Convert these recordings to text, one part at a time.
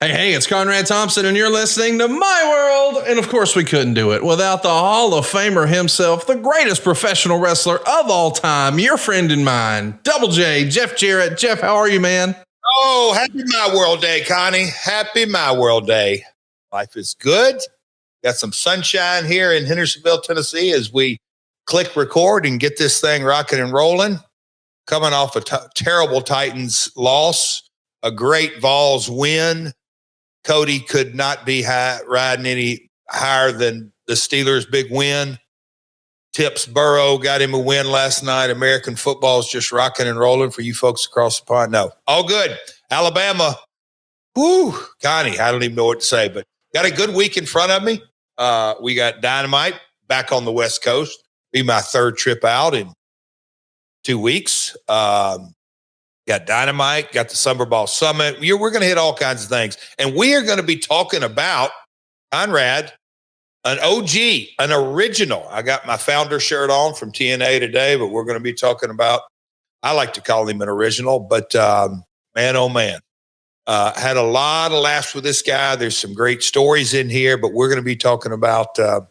Hey, it's Conrad Thompson, and you're listening to My World. And of course, we couldn't do it without the Hall of Famer himself, the greatest professional wrestler of all time, your friend and mine, Double J, Jeff Jarrett. Jeff, how are you, man? Oh, happy My World Day, Connie. Happy My World Day. Life is good. Got some sunshine here in Hendersonville, Tennessee, as we click record and get this thing rocking and rolling. Coming off a terrible Titans loss, a great Vols win. Cody could not be riding any higher than the Steelers' big win. Tips Burrow got him a win last night. American football is just rocking and rolling for you folks across the pond. No, all good. Alabama, whoo, Connie, I don't even know what to say, but got a good week in front of me. We got Dynamite back on the West Coast. Be my third trip out in 2 weeks. Got Dynamite, got the Summer Ball Summit. We're going to hit all kinds of things. And we are going to be talking about, Conrad, an OG, an original. I got my founder shirt on from TNA today, but we're going to be talking about, I like to call him an original, but man, oh man. Had a lot of laughs with this guy. There's some great stories in here, but we're going to be talking about the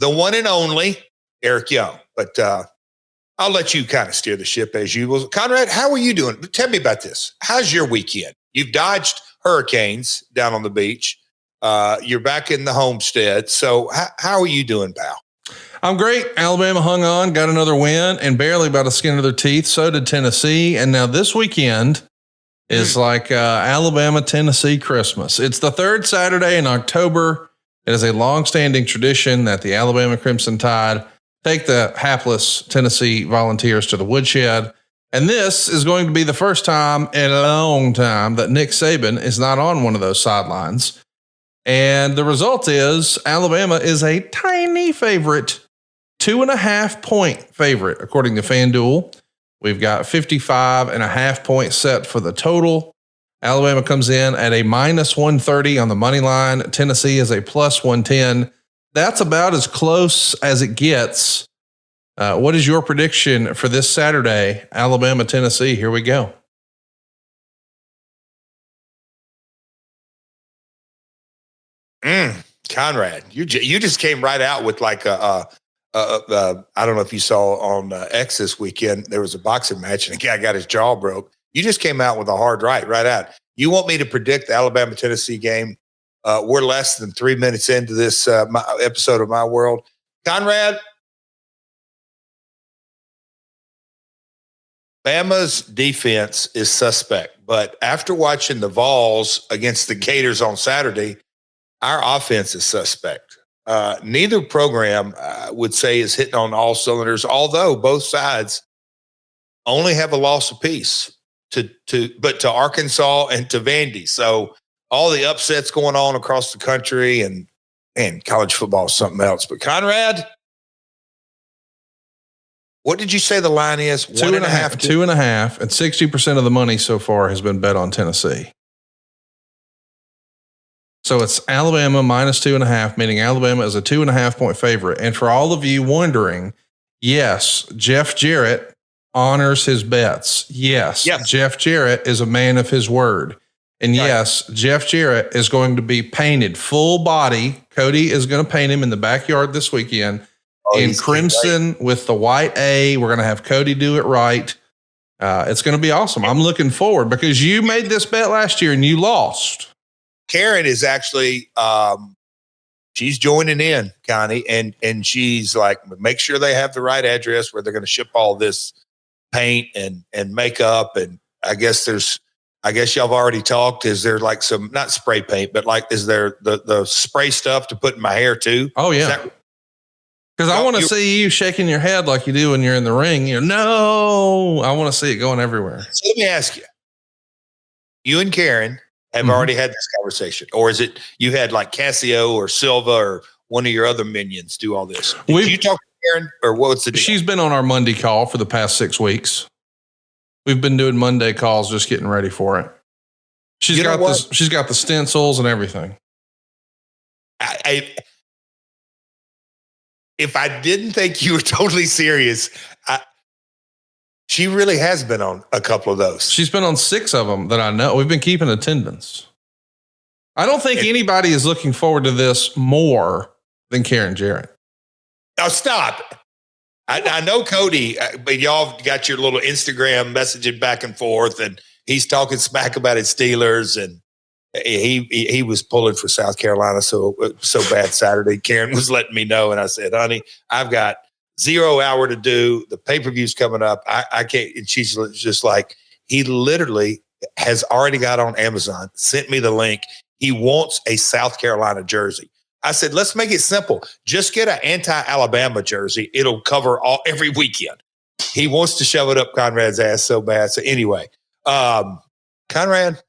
one and only Eric Young. But I'll let you kind of steer the ship as usual. Conrad, how are you doing? Tell me about this. How's your weekend? You've dodged hurricanes down on the beach. You're back in the homestead. So how are you doing, pal? I'm great. Alabama hung on, got another win, and barely by the skin of their teeth. So did Tennessee. And now this weekend is like Alabama-Tennessee Christmas. It's the third Saturday in October. It is a long-standing tradition that the Alabama Crimson Tide take the hapless Tennessee Volunteers to the woodshed. And this is going to be the first time in a long time that Nick Saban is not on one of those sidelines. And the result is Alabama is a tiny favorite, 2.5 point favorite, according to FanDuel. We've got 55.5 points set for the total. Alabama comes in at a minus 130 on the money line. Tennessee is a plus 110. That's about as close as it gets. What is your prediction for this Saturday, Alabama, Tennessee? Here we go. Conrad, you just came right out with like I don't know if you saw on X this weekend, there was a boxing match and a guy got his jaw broke. You just came out with a hard right out. You want me to predict the Alabama-Tennessee game? We're less than 3 minutes into this episode of My World. Conrad, Bama's defense is suspect, but after watching the Vols against the Gators on Saturday, our offense is suspect. Neither program would say is hitting on all cylinders, although both sides only have a loss apiece to Arkansas and to Vandy. So all the upsets going on across the country and college football is something else. But Conrad, what did you say the line is? 2.5. 2.5. And 60% of the money so far has been bet on Tennessee. So it's Alabama minus 2.5, meaning Alabama is a 2.5 point favorite. And for all of you wondering, yes, Jeff Jarrett honors his bets. Yes. Jeff Jarrett is a man of his word. And yes, Jeff Jarrett is going to be painted full body. Cody is going to paint him in the backyard this weekend in crimson with the white A. We're going to have Cody do it right. It's going to be awesome. I'm looking forward because you made this bet last year and you lost. Karen is actually, she's joining in, Connie, and she's like, make sure they have the right address where they're going to ship all this paint and makeup. And I guess y'all have already talked. Is there like some, not spray paint, but like, is there the spray stuff to put in my hair too? Oh yeah. Because I want to see you shaking your head like you do when you're in the ring. No, I want to see it going everywhere. So let me ask you, you and Karen have already had this conversation, or is it you had like Casio or Silva or one of your other minions do all this? Did you talk to Karen, or what's the deal? She's been on our Monday call for the past 6 weeks. We've been doing Monday calls, just getting ready for it. She's got the stencils and everything. If I didn't think you were totally serious, she really has been on a couple of those. She's been on 6 of them that I know. We've been keeping attendance. I don't think anybody is looking forward to this more than Karen Jarrett. Now stop. I know Cody, but y'all got your little Instagram messaging back and forth, and he's talking smack about his Steelers, and he was pulling for South Carolina so bad Saturday. Karen was letting me know, and I said, honey, I've got 0 hour to do. The pay-per-view's coming up. I can't. And she's just like, he literally has already got on Amazon, sent me the link. He wants a South Carolina jersey. I said, let's make it simple. Just get an anti-Alabama jersey. It'll cover every weekend. He wants to shove it up Conrad's ass so bad. So anyway, Conrad,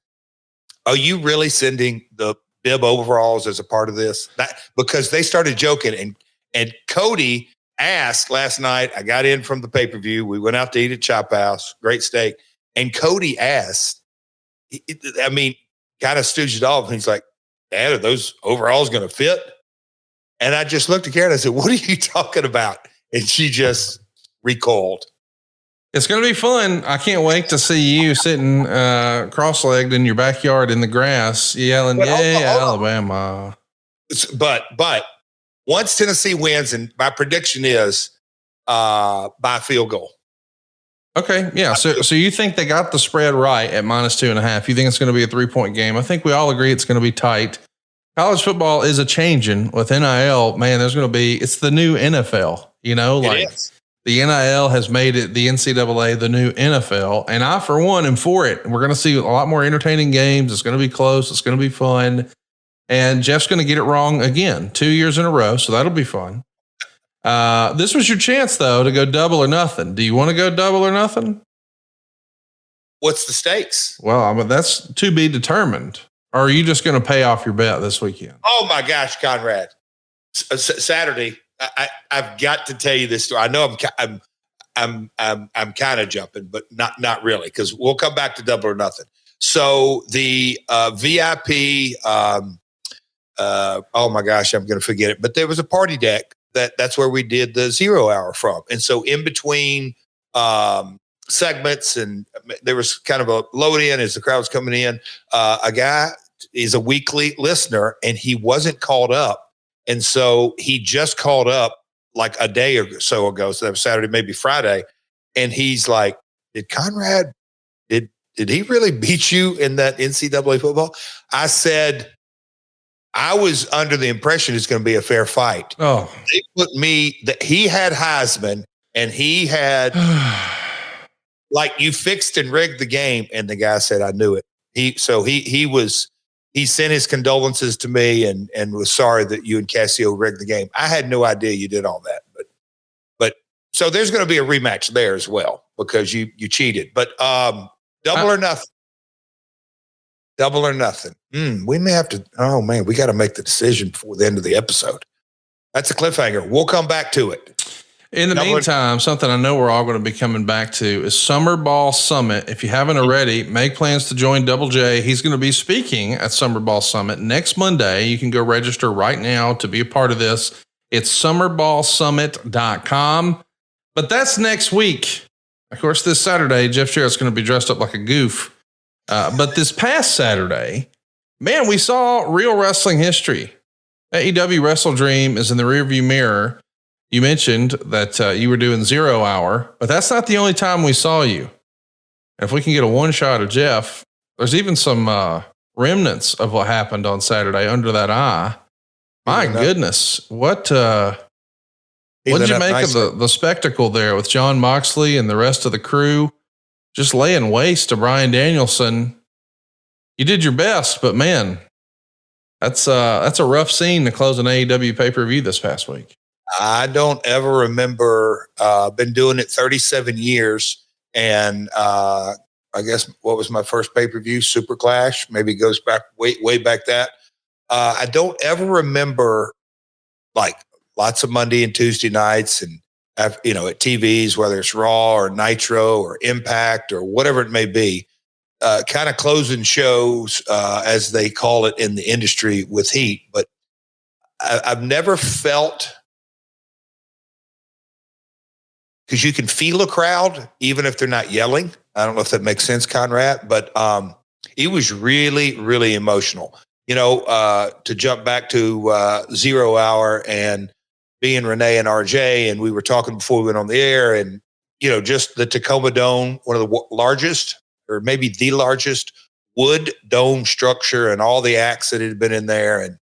are you really sending the bib overalls as a part of this? Because they started joking, and Cody asked last night. I got in from the pay-per-view. We went out to eat at Chop House, great steak. And Cody asked, kind of stooged it off. And he's like, Dad, are those overalls going to fit? And I just looked at Karen and I said, what are you talking about? And she just recoiled. It's going to be fun. I can't wait to see you sitting cross-legged in your backyard in the grass yelling, yay, Alabama. But once Tennessee wins, and my prediction is by field goal. Okay, yeah. So you think they got the spread right at -2.5? You think it's going to be a 3-point game? I think we all agree it's going to be tight. College football is a changing with NIL. Man, there's going to be. It's the new NFL. The NIL has made it the NCAA the new NFL, and I for one am for it. We're going to see a lot more entertaining games. It's going to be close. It's going to be fun. And Jeff's going to get it wrong again 2 years in a row, so that'll be fun. This was your chance, though, to go double or nothing. Do you want to go double or nothing? What's the stakes? Well, that's to be determined. Or are you just going to pay off your bet this weekend? Oh my gosh, Conrad! Saturday, I've got to tell you this story. I know I'm kind of jumping, but not really, because we'll come back to double or nothing. So the VIP. Oh my gosh, I'm going to forget it. But there was a party deck. That's where we did the 0 hour from. And so in between segments, and there was kind of a load in as the crowd was coming in, a guy is a weekly listener and he wasn't called up. And so he just called up like a day or so ago. So that was Saturday, maybe Friday. And he's like, did Conrad, did he really beat you in that NCAA football? I said, I was under the impression it's going to be a fair fight. Oh, they put me that he had Heisman and he had like you fixed and rigged the game. And the guy said, I knew it. He sent his condolences to me and was sorry that you and Cassio rigged the game. I had no idea you did all that, but so there's going to be a rematch there as well because you cheated, but double or nothing. Double or nothing. We may have to. Oh man, we got to make the decision before the end of the episode. That's a cliffhanger. We'll come back to it. In the meantime, something I know we're all going to be coming back to is Summer Ball Summit. If you haven't already, make plans to join Double J. He's going to be speaking at Summer Ball Summit next Monday. You can go register right now to be a part of this. It's summerballsummit.com. But that's next week. Of course, this Saturday, Jeff Jarrett's going to be dressed up like a goof. But this past Saturday, man, we saw real wrestling history. AEW Wrestle Dream is in the rearview mirror. You mentioned that you were doing 0 hour, but that's not the only time we saw you. And if we can get a one shot of Jeff, there's even some remnants of what happened on Saturday under that eye. My goodness. What did you make of the spectacle there with John Moxley and the rest of the crew? Just laying waste to Bryan Danielson. You did your best, but man, that's a rough scene to close an AEW pay-per-view this past week. I don't ever remember, been doing it 37 years. And I guess what was my first pay-per-view? Super Clash. Maybe it goes back way back that. I don't ever remember like lots of Monday and Tuesday nights and at TVs, whether it's Raw or Nitro or Impact or whatever it may be, kind of closing shows, as they call it in the industry, with heat. But I've never felt, because you can feel a crowd, even if they're not yelling. I don't know if that makes sense, Conrad, but it was really, really emotional. to jump back to 0 Hour and being Renee and RJ, and we were talking before we went on the air, and just the Tacoma Dome, one of the largest, or maybe the largest wood dome structure, and all the acts that had been in there. And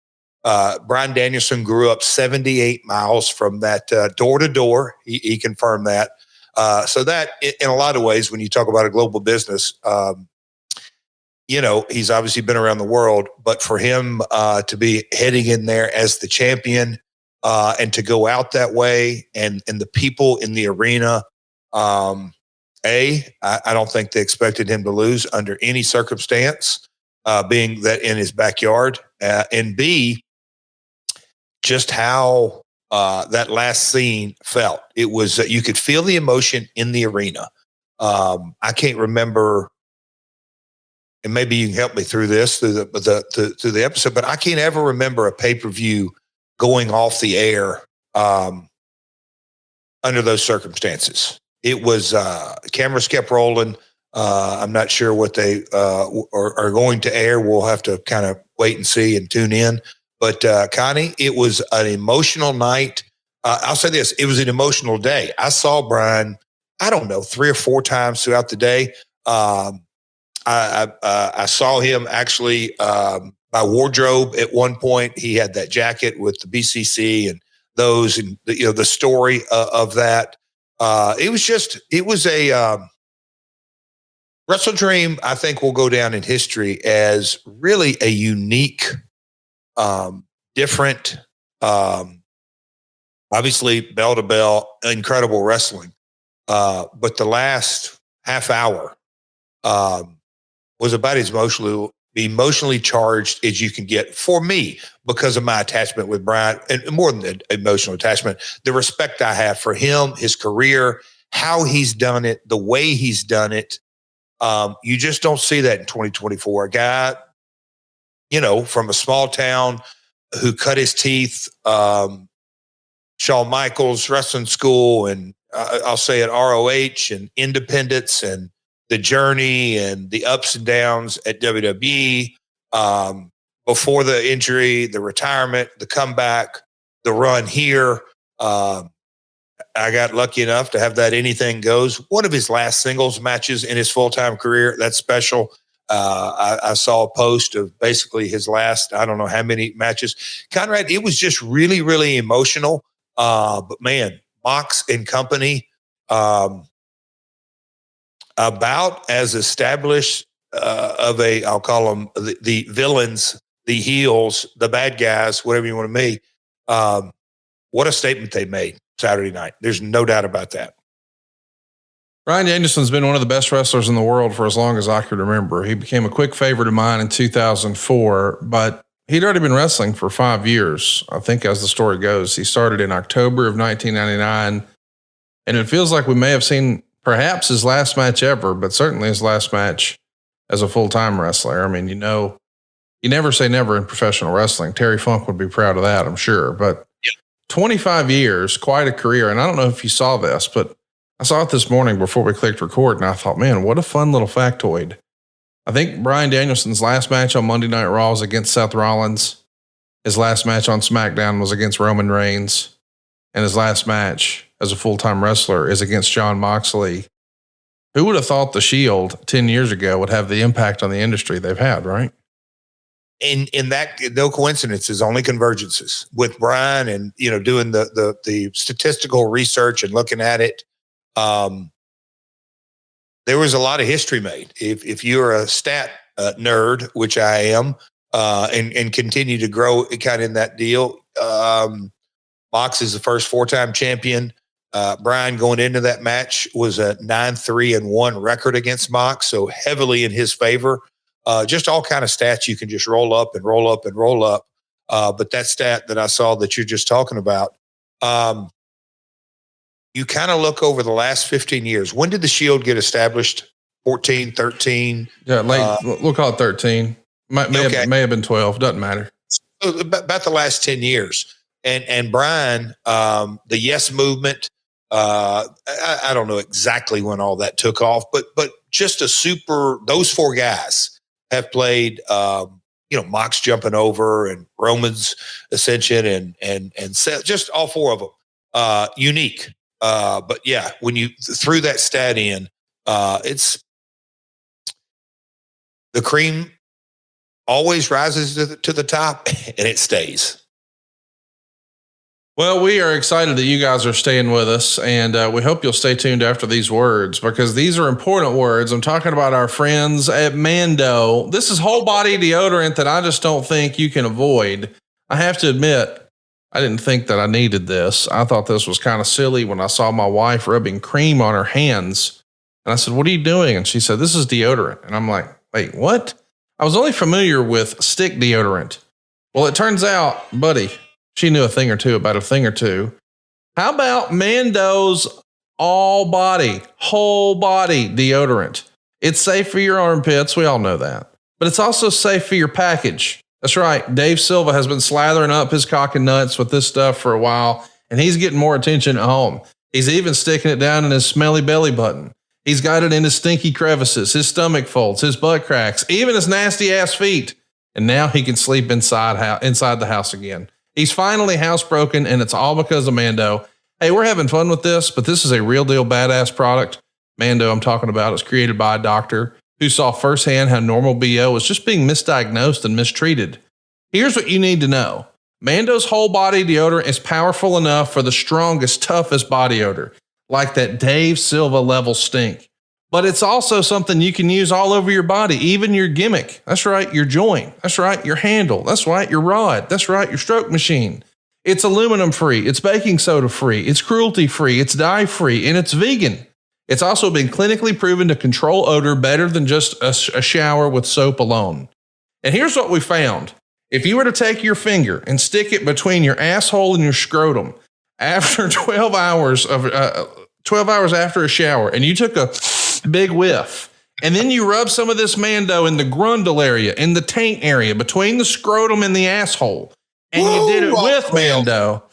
Bryan Danielson grew up 78 miles from that door to door. He confirmed that. So that, in a lot of ways, when you talk about a global business, he's obviously been around the world, but for him to be heading in there as the champion and to go out that way, and the people in the arena, I don't think they expected him to lose under any circumstance, being that in his backyard, and B, just how that last scene felt. It was, you could feel the emotion in the arena. I can't remember, and maybe you can help me through this through the episode, but I can't ever remember a pay-per-view going off the air under those circumstances. It was cameras kept rolling. I'm not sure what they are going to air. We'll have to kind of wait and see and tune in. But Connie, it was an emotional night. I'll say this: it was an emotional day. I saw Bryan, I don't know, 3 or 4 times throughout the day. I saw him actually by wardrobe at one point. He had that jacket with the BCC and those, and the story of that. It was a Wrestle Dream. I think will go down in history as really a unique, different, obviously bell to bell, incredible wrestling. But the last half hour was about as emotionally charged as you can get for me, because of my attachment with Bryan, and more than the emotional attachment, the respect I have for him, his career, how he's done it, the way he's done it. You just don't see that in 2024. A guy, from a small town who cut his teeth, Shawn Michaels wrestling school, and I'll say at ROH and Independence, and the journey and the ups and downs at WWE, before the injury, the retirement, the comeback, the run here. I got lucky enough to have that Anything Goes, one of his last singles matches in his full-time career. That's special. I saw a post of basically his last, I don't know how many matches. Conrad, it was just really, really emotional. But man, Mox and company, about as established I'll call them the villains, the heels, the bad guys, whatever you want to make. What a statement they made Saturday night. There's no doubt about that. Bryan Danielson's been one of the best wrestlers in the world for as long as I could remember. He became a quick favorite of mine in 2004, but he'd already been wrestling for 5 years. I think, as the story goes, he started in October of 1999, and it feels like we may have seen perhaps his last match ever, but certainly his last match as a full-time wrestler. I mean, you never say never in professional wrestling. Terry Funk would be proud of that, I'm sure. But 25 years, quite a career. And I don't know if you saw this, but I saw it this morning before we clicked record, and I thought, man, what a fun little factoid. I think Bryan Danielson's last match on Monday Night Raw was against Seth Rollins. His last match on SmackDown was against Roman Reigns. And his last match as a full-time wrestler is against Jon Moxley. Who would have thought the Shield 10 years ago would have the impact on the industry they've had, right? In that, no coincidences, only convergences with Bryan, and doing the statistical research and looking at it. There was a lot of history made. If you're a stat nerd, which I am, and continue to grow kind of in that deal, Mox is the first 4-time champion. Bryan, going into that match, was a 9-3-1 record against Mox, so heavily in his favor. Just all kind of stats you can just roll up and roll up and roll up. But that stat that I saw that you're just talking about, you kind of look over the last 15 years. When did the Shield get established? 14, 13? Yeah, we'll call it 13. May have been 12. Doesn't matter. So about the last 10 years. And Bryan, the Yes Movement, I don't know exactly when all that took off, but just those 4 guys have played, Mox jumping over and Roman's ascension and Seth, just all four of them, unique. But yeah, when you threw that stat in, it's the cream always rises to the top and it stays. Well, we are excited that you guys are staying with us, and we hope you'll stay tuned after these words, because these are important words. I'm talking about our friends at Mando. This is whole body deodorant that I just don't think you can avoid. I have to admit, I didn't think that I needed this. I thought this was kind of silly when I saw my wife rubbing cream on her hands. And I said, "What are you doing?" And she said, "This is deodorant." And I'm like, "Wait, what?" I was only familiar with stick deodorant. Well, it turns out, buddy, she knew a thing or two about a thing or two. How about Mando's whole body deodorant? It's safe for your armpits. We all know that. But it's also safe for your package. That's right. Dave Silva has been slathering up his cock and nuts with this stuff for a while, and he's getting more attention at home. He's even sticking it down in his smelly belly button. He's got it in his stinky crevices, his stomach folds, his butt cracks, even his nasty ass feet. And now he can sleep inside the house again. He's finally housebroken, and it's all because of Mando. Hey, we're having fun with this, but this is a real deal badass product. Mando, I'm talking about, is created by a doctor who saw firsthand how normal BO was just being misdiagnosed and mistreated. Here's what you need to know. Mando's whole body deodorant is powerful enough for the strongest, toughest body odor, like that Dave Silva level stink. But it's also something you can use all over your body, even your gimmick. That's right, your joint. That's right, your handle. That's right, your rod. That's right, your stroke machine. It's aluminum free. It's baking soda free. It's cruelty free. It's dye free, and it's vegan. It's also been clinically proven to control odor better than just a shower with soap alone. And here's what we found. If you were to take your finger and stick it between your asshole and your scrotum after 12 hours after a shower, and you took a big whiff, and then you rub some of this Mando in the grundle area, in the taint area, between the scrotum and the asshole, and you did it with Mando,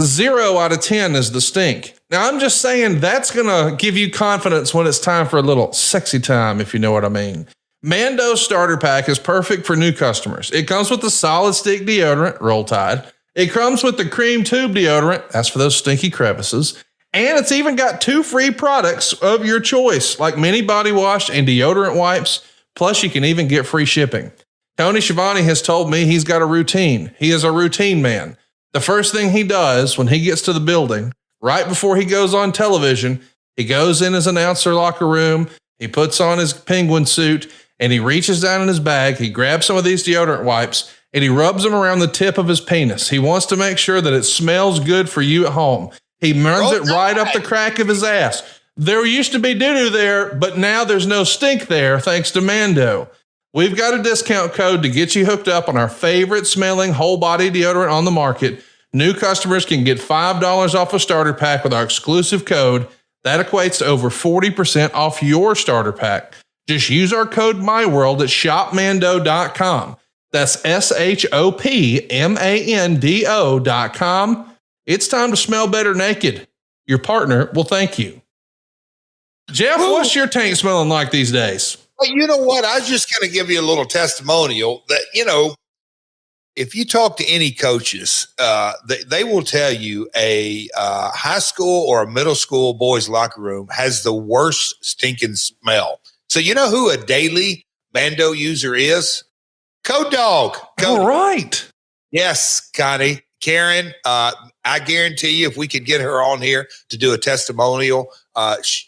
0 out of 10 is the stink. Now, I'm just saying that's going to give you confidence when it's time for a little sexy time, if you know what I mean. Mando's starter pack is perfect for new customers. It comes with the solid stick deodorant, Roll Tide. It comes with the cream tube deodorant. That's for those stinky crevices. And it's even got 2 free products of your choice, like mini body wash and deodorant wipes. Plus, you can even get free shipping. Tony Schiavone has told me he's got a routine. He is a routine man. The first thing he does when he gets to the building, right before he goes on television, he goes in his announcer locker room, he puts on his penguin suit, and he reaches down in his bag, he grabs some of these deodorant wipes, and he rubs them around the tip of his penis. He wants to make sure that it smells good for you at home. He runs it right up the crack of his ass. There used to be doo-doo there, but now there's no stink there, thanks to Mando. We've got a discount code to get you hooked up on our favorite smelling whole body deodorant on the market. New customers can get $5 off a starter pack with our exclusive code. That equates to over 40% off your starter pack. Just use our code MyWorld at shopmando.com. That's shopmando.com. It's time to smell better naked. Your partner will thank you. Jeff, what's your tank smelling like these days? Well, you know what? I was just going to give you a little testimonial that, if you talk to any coaches, they will tell you a high school or a middle school boys locker room has the worst stinking smell. So you know who a daily Mando user is? Code Dog. All right. Yes, Connie. Karen, I guarantee you if we could get her on here to do a testimonial,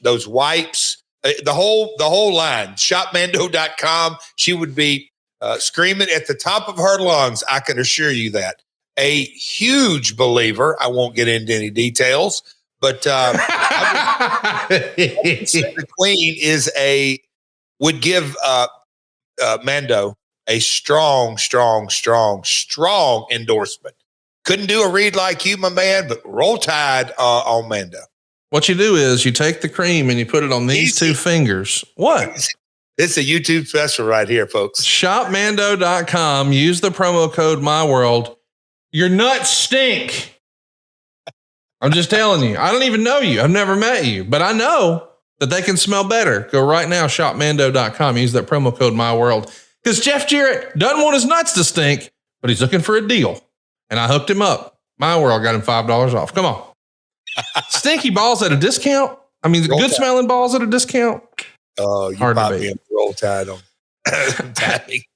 those wipes, the whole line, shopmando.com, she would be screaming at the top of her lungs. I can assure you that. A huge believer. I won't get into any details, but I would say the Queen would give Mando a strong endorsement. Couldn't do a read like you, my man, but Roll Tide on Mando. What you do is you take the cream and you put it on these 2 fingers. What? It's a YouTube special right here, folks. Shopmando.com. Use the promo code MyWorld. Your nuts stink. I'm just telling you. I don't even know you. I've never met you, but I know that they can smell better. Go right now, shopmando.com. Use that promo code MyWorld. Because Jeff Jarrett doesn't want his nuts to stink, but he's looking for a deal. And I hooked him up. My World got him $5 off. Come on. Stinky balls at a discount? I mean, good smelling balls at a discount? Oh, you hard might to be beat. Roll Tide on.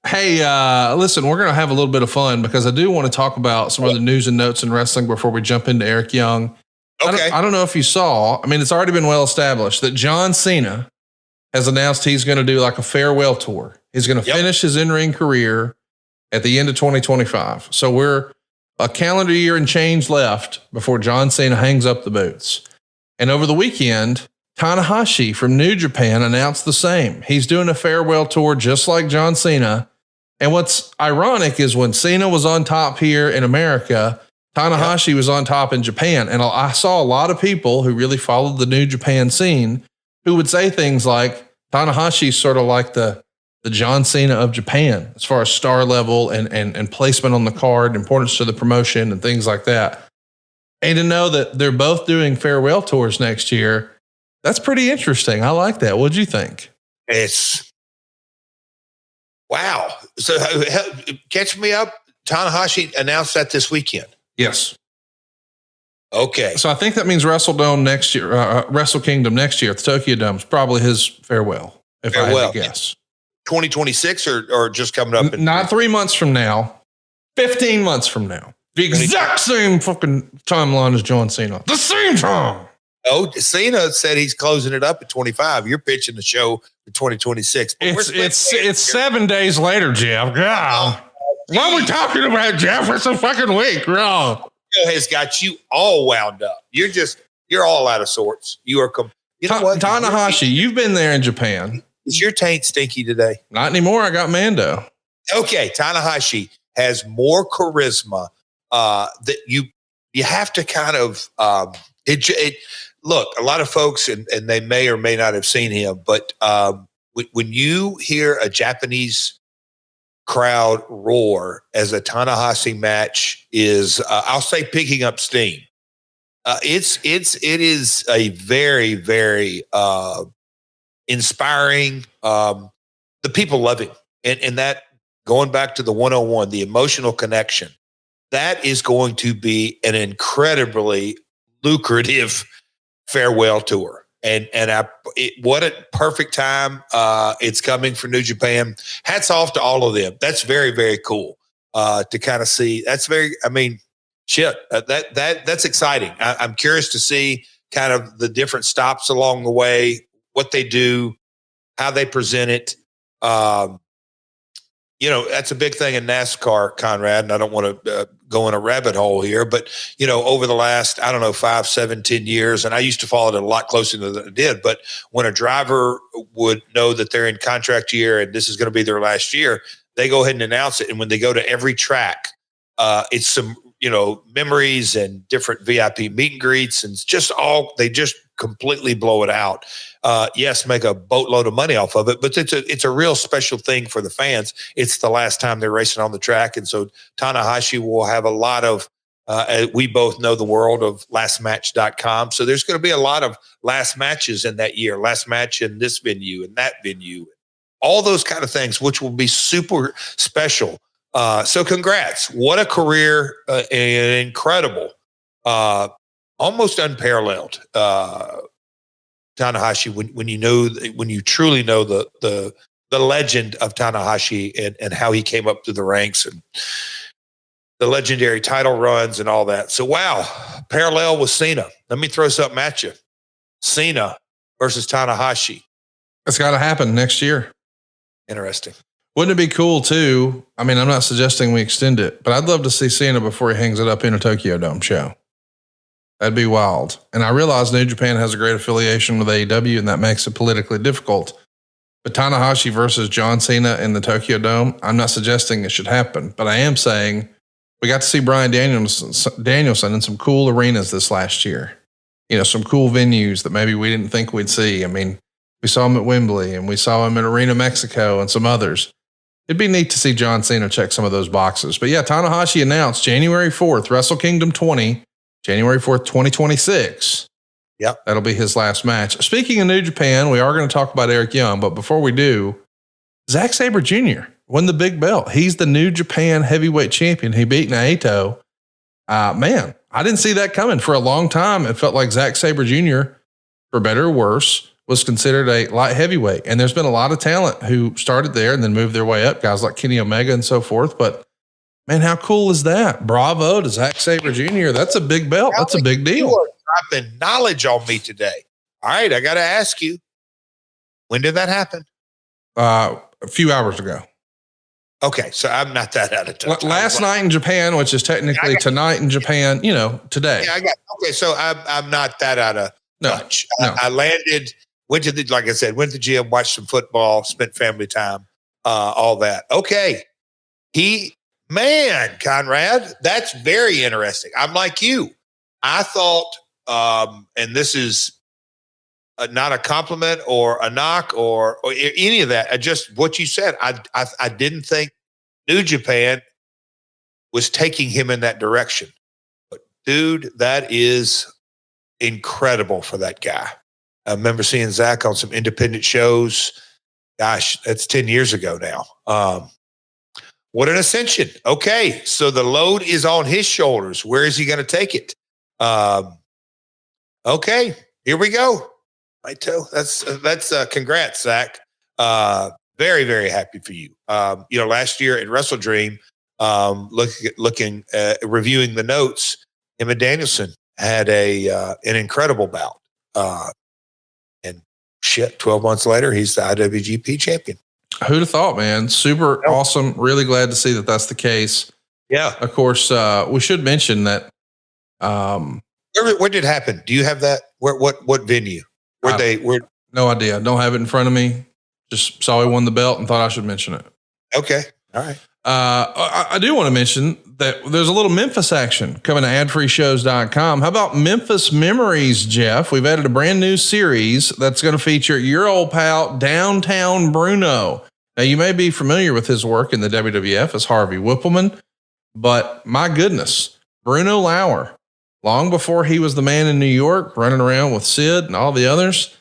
Hey, listen, we're going to have a little bit of fun because I do want to talk about some of the news and notes in wrestling before we jump into Eric Young. Okay. I don't know if you saw, I mean, it's already been well established that John Cena has announced he's going to do like a farewell tour. He's going to finish his in-ring career at the end of 2025. So we're a calendar year and change left before John Cena hangs up the boots. And over the weekend, Tanahashi from New Japan announced the same. He's doing a farewell tour just like John Cena. And what's ironic is when Cena was on top here in America, Tanahashi was on top in Japan. And I saw a lot of people who really followed the New Japan scene who would say things like Tanahashi's sort of like the John Cena of Japan as far as star level and placement on the card, importance to the promotion and things like that. And to know that they're both doing farewell tours next year, that's pretty interesting. I like that. What'd you think? It's wow. So catch me up. Tanahashi announced that this weekend. Yes. Okay. So I think that means Wrestle Kingdom next year at the Tokyo Dome is probably his farewell. If I had to guess. 2026 or just coming up? Not 3 months from now, 15 months from now. The exact same fucking timeline as John Cena. The same time. Oh, Cena said he's closing it up at 25. You're pitching the show for 2026. It's 7 days later, Jeff. God. What are we talking about, Jeff? It's a fucking week, bro. Has got you all wound up. You're all out of sorts. You are. You know what? Tanahashi, you've been there in Japan. Is your taint stinky today? Not anymore. I got Mando. Okay. Tanahashi has more charisma that you have to kind of look. A lot of folks and they may or may not have seen him, but when you hear a Japanese crowd roar as a Tanahashi match is, I'll say, picking up steam. It is a very, very inspiring. The people love him, and that going back to the 101, the emotional connection, that is going to be an incredibly lucrative farewell tour. And what a perfect time. It's coming for New Japan. Hats off to all of them. That's very, very cool to kind of see. That's that's exciting. I'm curious to see kind of the different stops along the way, what they do, how they present it. That's a big thing in NASCAR, Conrad, and I don't want to go in a rabbit hole here, but, over the last, 5, 7, 10 years, and I used to follow it a lot closer than I did, but when a driver would know that they're in contract year and this is going to be their last year, they go ahead and announce it. And when they go to every track, it's some, memories and different VIP meet and greets, and it's just they just completely blow it out. Yes, make a boatload of money off of it, but it's a real special thing for the fans. It's the last time they're racing on the track. And so Tanahashi will have a lot of, we both know the world of lastmatch.com. So there's going to be a lot of last matches in that year, last match in this venue and that venue, all those kind of things, which will be super special. So congrats. What a career, and incredible, almost unparalleled, Tanahashi, when you truly know the legend of Tanahashi and how he came up through the ranks and the legendary title runs and all that. So, wow, parallel with Cena. Let me throw something at you. Cena versus Tanahashi. It's got to happen next year. Interesting. Wouldn't it be cool too? I mean, I'm not suggesting we extend it, but I'd love to see Cena before he hangs it up in a Tokyo Dome show. That'd be wild. And I realize New Japan has a great affiliation with AEW, and that makes it politically difficult. But Tanahashi versus John Cena in the Tokyo Dome, I'm not suggesting it should happen, but I am saying we got to see Bryan Danielson in some cool arenas this last year. Some cool venues that maybe we didn't think we'd see. I mean, we saw him at Wembley, and we saw him at Arena Mexico and some others. It'd be neat to see John Cena check some of those boxes. But yeah, Tanahashi announced January 4th, Wrestle Kingdom 20, January 4th, 2026. Yep. That'll be his last match. Speaking of New Japan, we are going to talk about Eric Young, but before we do, Zack Sabre Jr. win the big belt. He's the New Japan heavyweight champion. He beat Naito. Man, I didn't see that coming for a long time. It felt like Zack Sabre Jr., for better or worse, was considered a light heavyweight. And there's been a lot of talent who started there and then moved their way up, guys like Kenny Omega and so forth. But man, how cool is that? Bravo to Zack Sabre Jr. That's a big belt. That's a big deal. You are dropping knowledge on me today. All right, I got to ask you, when did that happen? A few hours ago. Okay, so I'm not that out of touch. Last night in Japan, which is technically tonight in Japan, today. Yeah, okay, so I'm not that out of touch. No. I landed, went to the gym, watched some football, spent family time, all that. Okay. Conrad, that's very interesting. I'm like you. I thought, and this is not a compliment or a knock or any of that. Just what you said. I didn't think New Japan was taking him in that direction. But dude, that is incredible for that guy. I remember seeing Zach on some independent shows. Gosh, that's 10 years ago now. What an ascension. Okay, so the load is on his shoulders. Where is he going to take it? Okay, here we go. Right, that's congrats, Zach. Very, very happy for you. Last year at Wrestle Dream, looking reviewing the notes, him and Danielson had an incredible bout. And 12 months later, he's the IWGP champion. Who'd have thought, man? Super awesome. Really glad to see that that's the case. Yeah. Of course, we should mention that. Where did it happen? Do you have that? What venue? No idea. Don't have it in front of me. Just saw he won the belt and thought I should mention it. Okay. All right. I do want to mention that there's a little Memphis action coming to adfreeshows.com. How about Memphis Memories, Jeff? We've added a brand new series that's going to feature your old pal, Downtown Bruno. Now, you may be familiar with his work in the WWF as Harvey Whippleman, but my goodness, Bruno Lauer, long before he was the man in New York running around with Sid and all the others,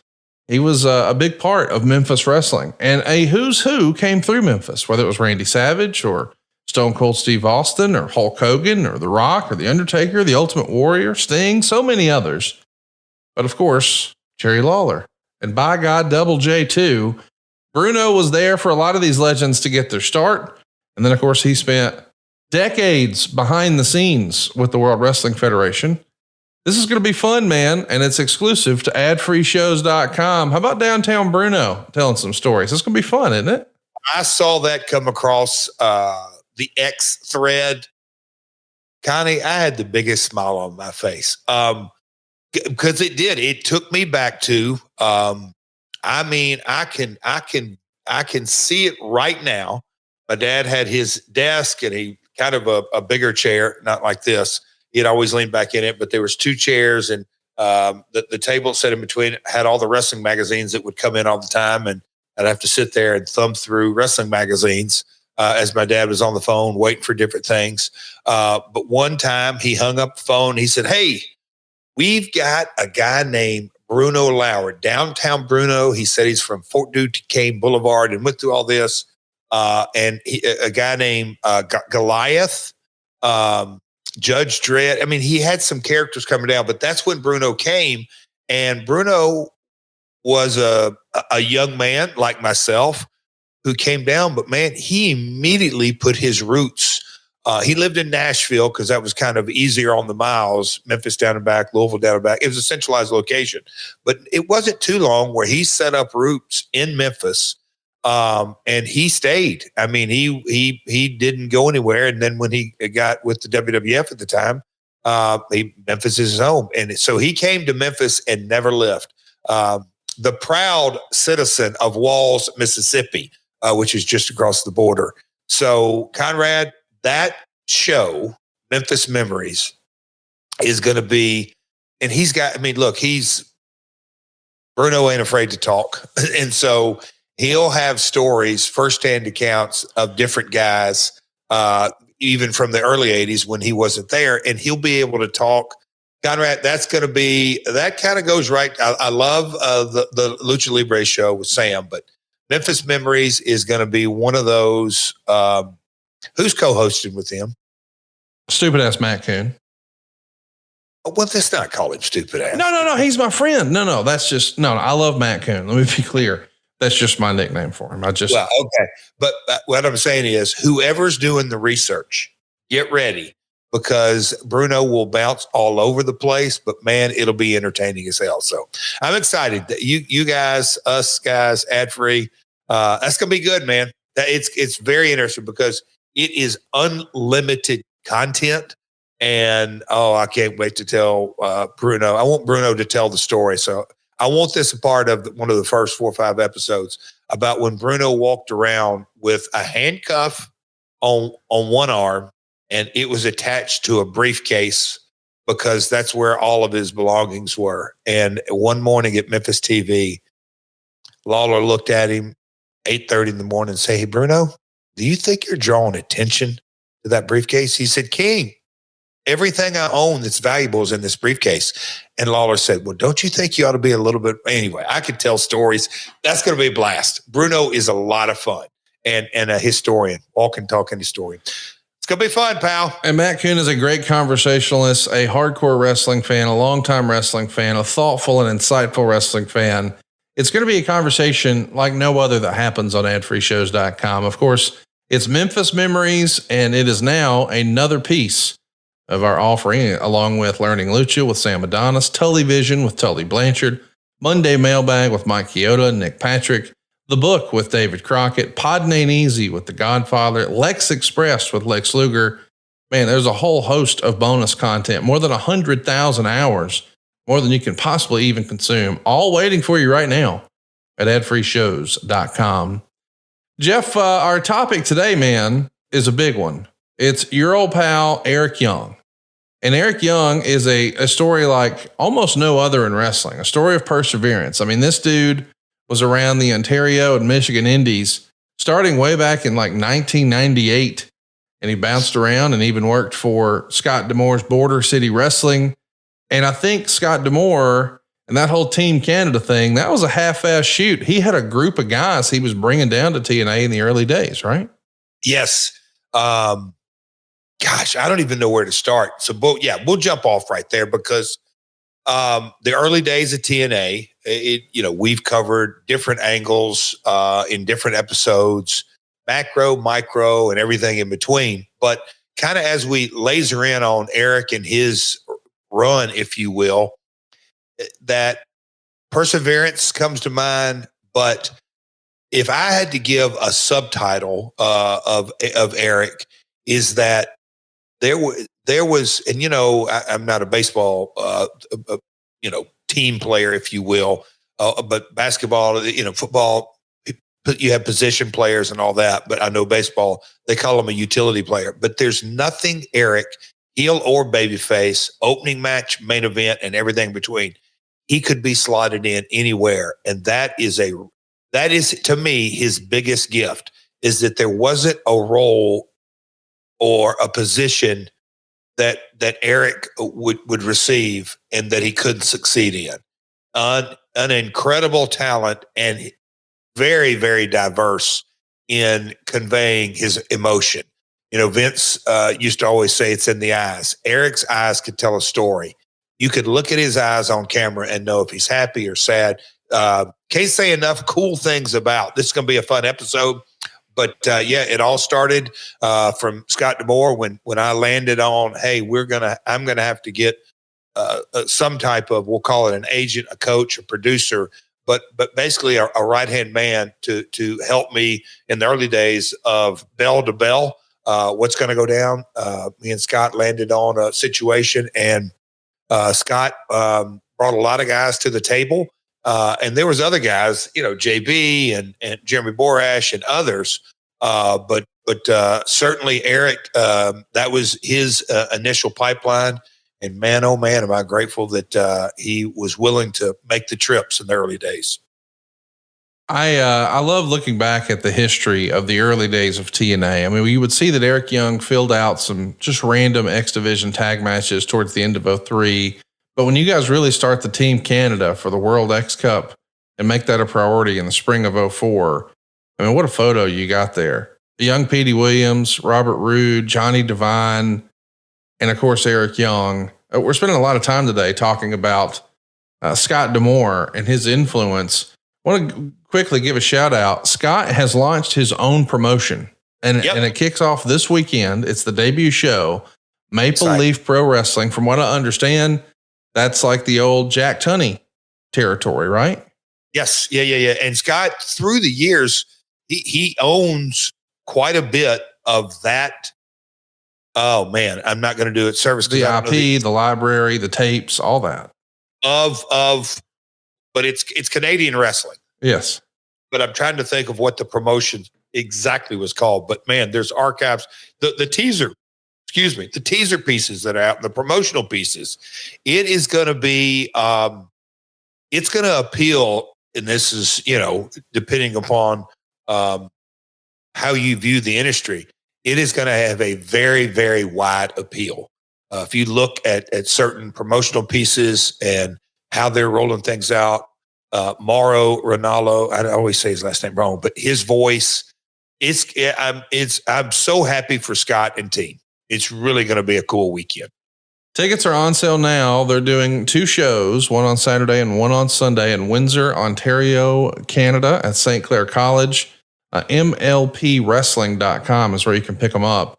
he was a big part of Memphis wrestling. And a who's who came through Memphis, whether it was Randy Savage or Stone Cold Steve Austin or Hulk Hogan or The Rock or The Undertaker, The Ultimate Warrior, Sting, so many others. But of course, Jerry Lawler. And by God, Double J too. Bruno was there for a lot of these legends to get their start. And then, of course, he spent decades behind the scenes with the World Wrestling Federation. This is going to be fun, man, and it's exclusive to adfreeshows.com. How about Downtown Bruno telling some stories? It's going to be fun, isn't it? I saw that come across the X thread. Connie, I had the biggest smile on my face because it did. It took me back to. I can see it right now. My dad had his desk, and he kind of a bigger chair, not like this. He'd always lean back in it, but there was two chairs, and the table set in between it had all the wrestling magazines that would come in all the time, and I'd have to sit there and thumb through wrestling magazines as my dad was on the phone waiting for different things. But one time he hung up the phone. He said, "Hey, we've got a guy named Bruno Lauer, Downtown Bruno." He said he's from Fort Duquesne Boulevard and went through all this. And a guy named Goliath, Judge Dredd. I mean, he had some characters coming down, but that's when Bruno came. And Bruno was a young man like myself who came down, but man, he immediately put his roots. He lived in Nashville because that was kind of easier on the miles, Memphis down and back, Louisville down and back. It was a centralized location, but it wasn't too long where he set up roots in Memphis. And he stayed. I mean, he didn't go anywhere. And then when he got with the WWF at the time, Memphis is his home. And so he came to Memphis and never left. The proud citizen of Walls, Mississippi, which is just across the border. So Conrad, that show, Memphis Memories, is going to be, and he's got, I mean, look, Bruno ain't afraid to talk. And so he'll have stories, firsthand accounts of different guys, even from the early 80s when he wasn't there, and he'll be able to talk. Conrad, that's going to be, that kind of goes right. I love the Lucha Libre show with Sam, but Memphis Memories is going to be one of those. Who's co-hosting with him? Stupid ass Matt Coon. Well, let's not call him stupid ass. No. He's my friend. No. That's just no. I love Matt Coon. Let me be clear. That's just my nickname for him. Okay. But what I'm saying is, whoever's doing the research, get ready, because Bruno will bounce all over the place. But man, it'll be entertaining as hell. So I'm excited that you guys, us guys, ad free. That's gonna be good, man. It's very interesting because it is unlimited content. And I can't wait to tell Bruno. I want Bruno to tell the story. So I want this a part of one of the first 4 or 5 episodes about when Bruno walked around with a handcuff on one arm, and it was attached to a briefcase because that's where all of his belongings were. And one morning at Memphis TV, Lawler looked at him 8:30 in the morning and say, "Hey, Bruno, do you think you're drawing attention to that briefcase?" He said, "King, everything I own that's valuable is in this briefcase." And Lawler said, "Well, don't you think you ought to be a little bit?" Anyway, I could tell stories. That's going to be a blast. Bruno is a lot of fun and a historian, walking, talking historian. It's going to be fun, pal. And Matt Coon is a great conversationalist, a hardcore wrestling fan, a longtime wrestling fan, a thoughtful and insightful wrestling fan. It's going to be a conversation like no other that happens on adfreeshows.com. Of course, it's Memphis Memories, and it is now another piece of our offering, along with Learning Lucha with Sam Adonis, Tully Vision with Tully Blanchard, Monday Mailbag with Mike Chioda and Nick Patrick, The Book with David Crockett, Poddin' Ain't Easy with The Godfather, Lex Express with Lex Luger. Man, there's a whole host of bonus content, more than 100,000 hours, more than you can possibly even consume, all waiting for you right now at adfreeshows.com. Jeff, our topic today, man, is a big one. It's your old pal, Eric Young. And Eric Young is a story like almost no other in wrestling, a story of perseverance. I mean, this dude was around the Ontario and Michigan Indies starting way back in like 1998. And he bounced around and even worked for Scott D'Amore's Border City Wrestling. And I think Scott D'Amore and that whole Team Canada thing, that was a half-ass shoot. He had a group of guys he was bringing down to TNA in the early days, right? Yes. Gosh, I don't even know where to start. So, we'll jump off right there because the early days of TNA, we've covered different angles in different episodes, macro, micro, and everything in between. But kind of as we laser in on Eric and his run, if you will, that perseverance comes to mind. But if I had to give a subtitle of Eric, is that there was, and I'm not a baseball team player, if you will, but basketball, football, you have position players and all that. But I know baseball, they call him a utility player. But there's nothing Eric, heel or babyface, opening match, main event, and everything between. He could be slotted in anywhere, and that is to me his biggest gift, is that there wasn't a role or a position that Eric would receive and that he couldn't succeed in. An incredible talent and very, very diverse in conveying his emotion. Vince used to always say it's in the eyes. Eric's eyes could tell a story. You could look at his eyes on camera and know if he's happy or sad. Can't say enough cool things about this. Is going to be a fun episode. But it all started from Scott D'Amore when I landed on, hey, I'm gonna have to get some type of, we'll call it an agent, a coach, a producer, but basically a right hand man to help me in the early days of bell to bell. What's going to go down? Me and Scott landed on a situation, and Scott brought a lot of guys to the table. And there was other guys, JB and Jeremy Borash and others. But certainly Eric, that was his initial pipeline. And man, oh man, am I grateful that he was willing to make the trips in the early days. I love looking back at the history of the early days of TNA. I mean, you would see that Eric Young filled out some just random X Division tag matches towards the end of 2003. But when you guys really start the Team Canada for the World X Cup and make that a priority in the spring of 2004, I mean, what a photo you got there. The young Petey Williams, Robert Roode, Johnny Devine, and of course, Eric Young. We're spending a lot of time today talking about Scott D'Amore and his influence. I want to quickly give a shout out. Scott has launched his own promotion, and it kicks off this weekend. It's the debut show, Maple Leaf Pro Wrestling. From what I understand, that's like the old Jack Tunney territory, right? Yes. Yeah. And Scott, through the years, he owns quite a bit of that. Oh man, I'm not going to do it. Service, the IP, the library, the tapes, all that but it's Canadian wrestling. Yes. But I'm trying to think of what the promotion exactly was called. But man, there's archives. The teaser pieces that are out, the promotional pieces. It is going to be, it's going to appeal. And this is, depending upon how you view the industry, it is going to have a very, very wide appeal. If you look at certain promotional pieces and how they're rolling things out, Mauro Ronaldo, I always say his last name wrong, but his voice, I'm so happy for Scott and team. It's really going to be a cool weekend. Tickets are on sale now. They're doing 2 shows, one on Saturday and one on Sunday in Windsor, Ontario, Canada at St. Clair College. MLPwrestling.com is where you can pick them up.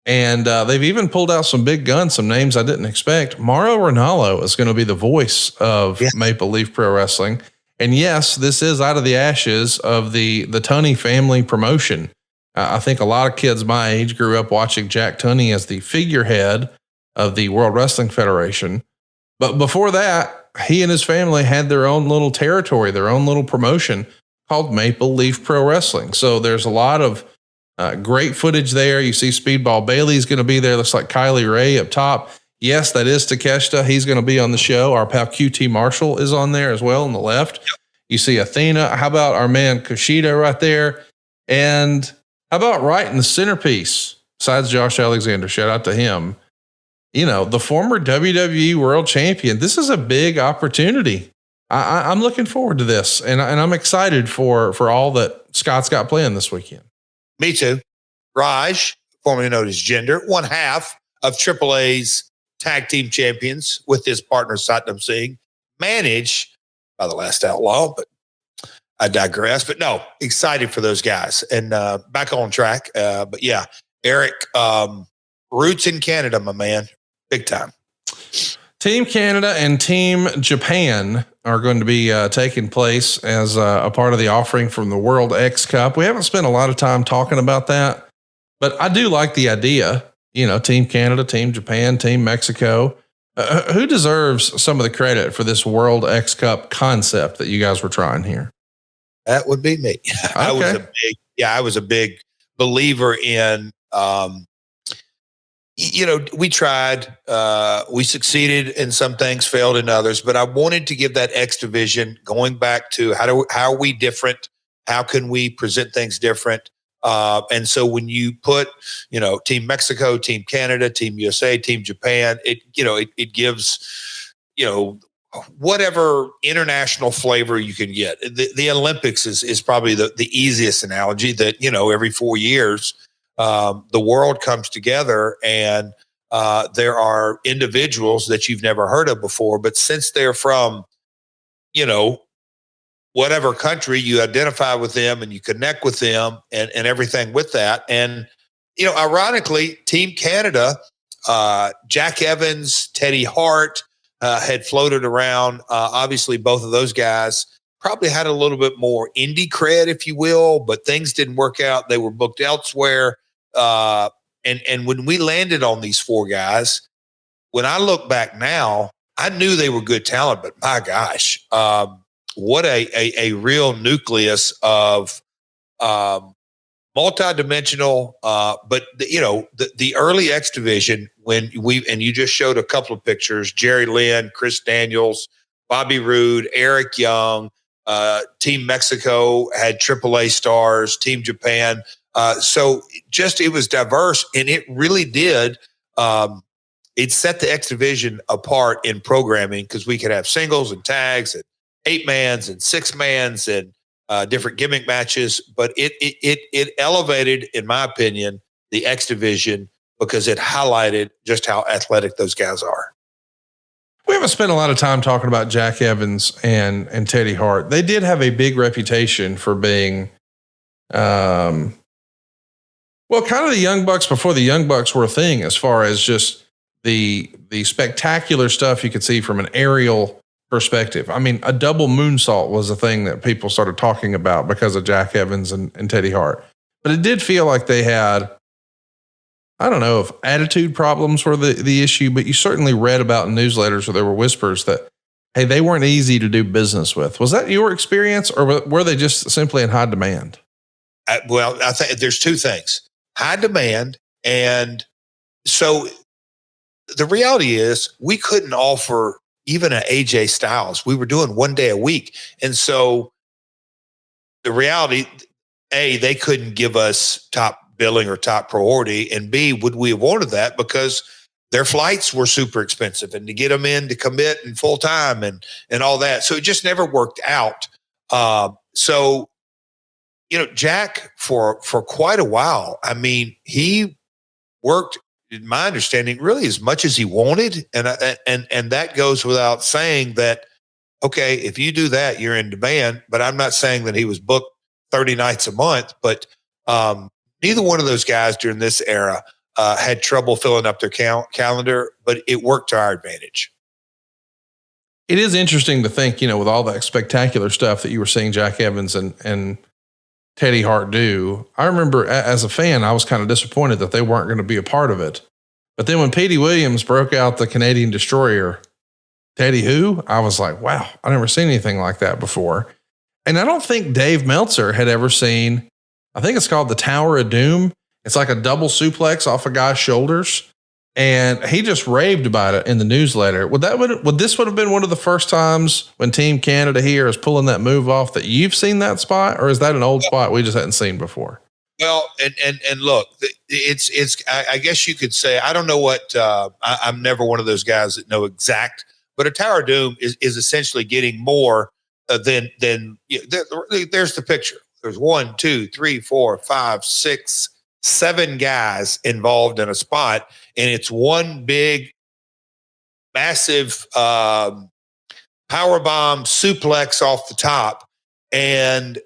And they've even pulled out some big guns, some names I didn't expect. Mauro Ronaldo is going to be the voice of Maple Leaf Pro Wrestling. And yes, this is out of the ashes of the Tunney family promotion. I think a lot of kids my age grew up watching Jack Tunney as the figurehead of the World Wrestling Federation. But before that, he and his family had their own little territory, their own little promotion called Maple Leaf Pro Wrestling. So there's a lot of great footage there. You see Speedball Bailey's going to be there. Looks like Kylie Ray up top. Yes, that is Takeshita. He's going to be on the show. Our pal QT Marshall is on there as well on the left. You see Athena. How about our man Kushida right there? And how about right in the centerpiece, besides Josh Alexander, shout out to him, the former WWE World Champion. This is a big opportunity. I'm looking forward to this, and I'm excited for all that Scott's got planned this weekend. Me too. Raj, formerly known as Jinder, one half of AAA's tag team champions with his partner Satnam Singh, managed by the Last Outlaw, but I digress. But no, excited for those guys and back on track. But yeah, Eric, roots in Canada, my man, big time. Team Canada and Team Japan are going to be taking place as a part of the offering from the World X Cup. We haven't spent a lot of time talking about that, but I do like the idea. Team Canada, Team Japan, Team Mexico. Who deserves some of the credit for this World X Cup concept that you guys were trying here? That would be me. Okay. I was a big believer in, we tried, we succeeded in some things, failed in others, but I wanted to give that X division, going back to how are we different? How can we present things different? And so when you put, Team Mexico, Team Canada, Team USA, Team Japan, it gives, whatever international flavor you can get. The Olympics is probably the easiest analogy that, every 4 years, the world comes together and there are individuals that you've never heard of before, but since they're from, whatever country, you identify with them and you connect with them and everything with that. And, ironically, Team Canada, Jack Evans, Teddy Hart had floated around. Obviously, both of those guys probably had a little bit more indie cred, if you will, but things didn't work out. They were booked elsewhere. And when we landed on these 4 guys, when I look back now, I knew they were good talent, but my gosh, what a real nucleus of multidimensional. But the early X division, and you just showed a couple of pictures: Jerry Lynn, Chris Daniels, Bobby Roode, Eric Young. Team Mexico had AAA stars. Team Japan. So it was diverse, and it really did. It set the X division apart in programming because we could have singles and tags and 8-mans and 6-mans and different gimmick matches, but it elevated, in my opinion, the X division because it highlighted just how athletic those guys are. We haven't spent a lot of time talking about Jack Evans and Teddy Hart. They did have a big reputation for being, kind of the Young Bucks before the Young Bucks were a thing, as far as just the spectacular stuff you could see from an aerial perspective. I mean, a double moonsault was a thing that people started talking about because of Jack Evans and Teddy Hart. But it did feel like they had, I don't know if attitude problems were the issue, but you certainly read about in newsletters where there were whispers that, hey, they weren't easy to do business with. Was that your experience, or were they just simply in high demand? Well, I think there's two things: high demand, and so the reality is we couldn't offer even an AJ Styles. We were doing 1 day a week, and so the reality, A, they couldn't give us top billing or top priority, and B, would we have wanted that because their flights were super expensive, and to get them in to commit and full time and all that, so it just never worked out. So Jack for quite a while, I mean, he worked, in my understanding, really as much as he wanted, and that goes without saying that. Okay, if you do that, you're in demand. But I'm not saying that he was booked 30 nights a month. But neither one of those guys during this era had trouble filling up their calendar, but it worked to our advantage. It is interesting to think, with all that spectacular stuff that you were seeing Jack Evans and Teddy Hart do. I remember as a fan, I was kind of disappointed that they weren't going to be a part of it. But then when Petey Williams broke out the Canadian Destroyer, Teddy who? I was like, wow, I never seen anything like that before. And I don't think Dave Meltzer had ever seen, I think it's called the Tower of Doom. It's like a double suplex off a guy's shoulders. And he just raved about it in the newsletter. Would this have been one of the first times when Team Canada here is pulling that move off that you've seen that spot? Or is that an old spot we just hadn't seen before? Well, and look, it's, I guess you could say, I don't know what, I'm never one of those guys that know exact, but a Tower of Doom is essentially getting more than there's the picture. There's 1, 2, 3, 4, 5, 6, 7 guys involved in a spot, and it's one big, massive power bomb suplex off the top. And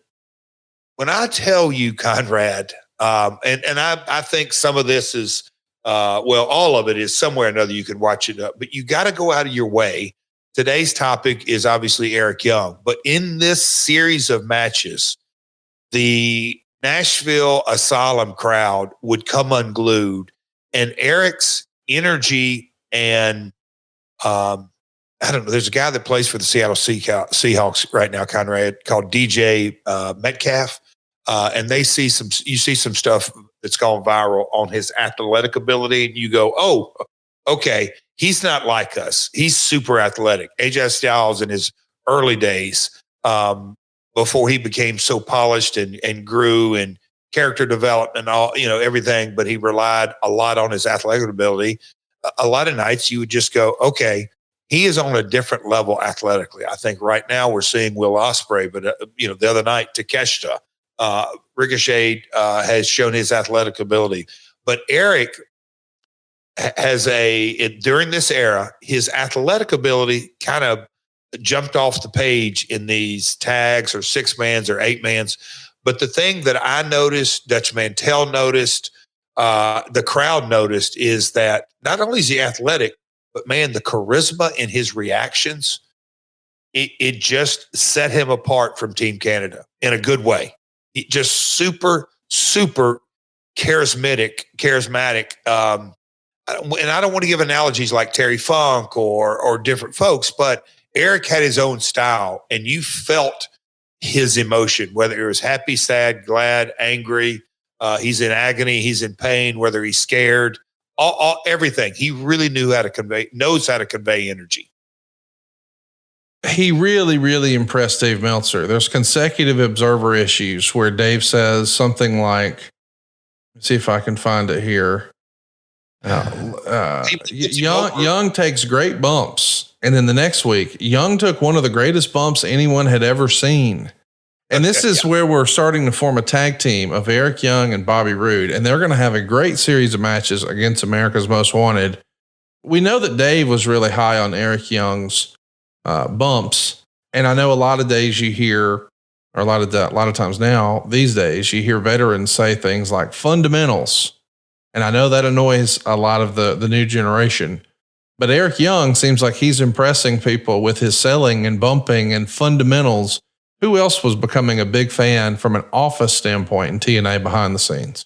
when I tell you, Conrad, and I think some of this is, all of it is somewhere or another you can watch it up, but you got to go out of your way. Today's topic is obviously Eric Young, but in this series of matches, the Nashville Asylum crowd would come unglued, and Eric's energy and, I don't know, there's a guy that plays for the Seattle Seahawks right now, Conrad, called DJ Metcalf. And you see some stuff that's gone viral on his athletic ability. And you go, oh, okay, he's not like us. He's super athletic. AJ Styles in his early days, before he became so polished and grew and character development and all, everything, but he relied a lot on his athletic ability. A lot of nights you would just go, okay, he is on a different level athletically. I think right now we're seeing Will Ospreay, but the other night, Takeshita, Ricochet has shown his athletic ability, but Eric has during this era, his athletic ability kind of jumped off the page in these tags or 6-mans or 8-mans. But the thing that I noticed, Dutch Mantell noticed, the crowd noticed, is that not only is he athletic, but man, the charisma in his reactions, it just set him apart from Team Canada in a good way. Just super, super charismatic. And I don't want to give analogies like Terry Funk or different folks, but Eric had his own style, and you felt his emotion, whether it was happy, sad, glad, angry. He's in agony, he's in pain, whether he's scared, everything. He really knows how to convey energy. He really, really impressed Dave Meltzer. There's consecutive observer issues where Dave says something like, let's see if I can find it here. Young takes great bumps. And then the next week, Young took one of the greatest bumps anyone had ever seen. And this is where we're starting to form a tag team of Eric Young and Bobby Roode, and they're going to have a great series of matches against America's Most Wanted. We know that Dave was really high on Eric Young's bumps, and I know a lot of days you hear, or a lot of times now these days you hear veterans say things like fundamentals, and I know that annoys a lot of the new generation. But Eric Young seems like he's impressing people with his selling and bumping and fundamentals. Who else was becoming a big fan from an office standpoint in TNA behind the scenes?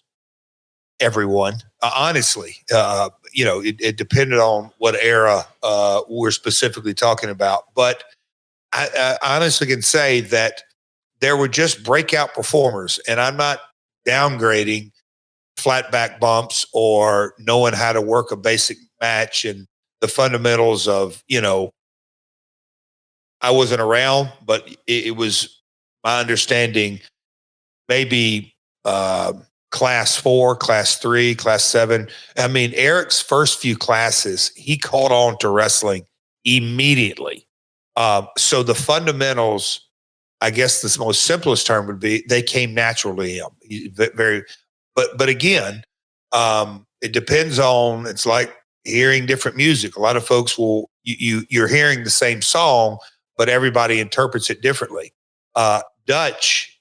Everyone, honestly, it depended on what era we're specifically talking about. But I honestly can say that there were just breakout performers, and I'm not downgrading flat back bumps or knowing how to work a basic match and the fundamentals of, I wasn't around, but it was my understanding, maybe class 4, class 3, class 7. I mean, Eric's first few classes, he caught on to wrestling immediately. So the fundamentals, I guess the most simplest term would be, they came naturally to him. But again, it depends on, it's like hearing different music. A lot of folks you're hearing the same song, but everybody interprets it differently. Dutch,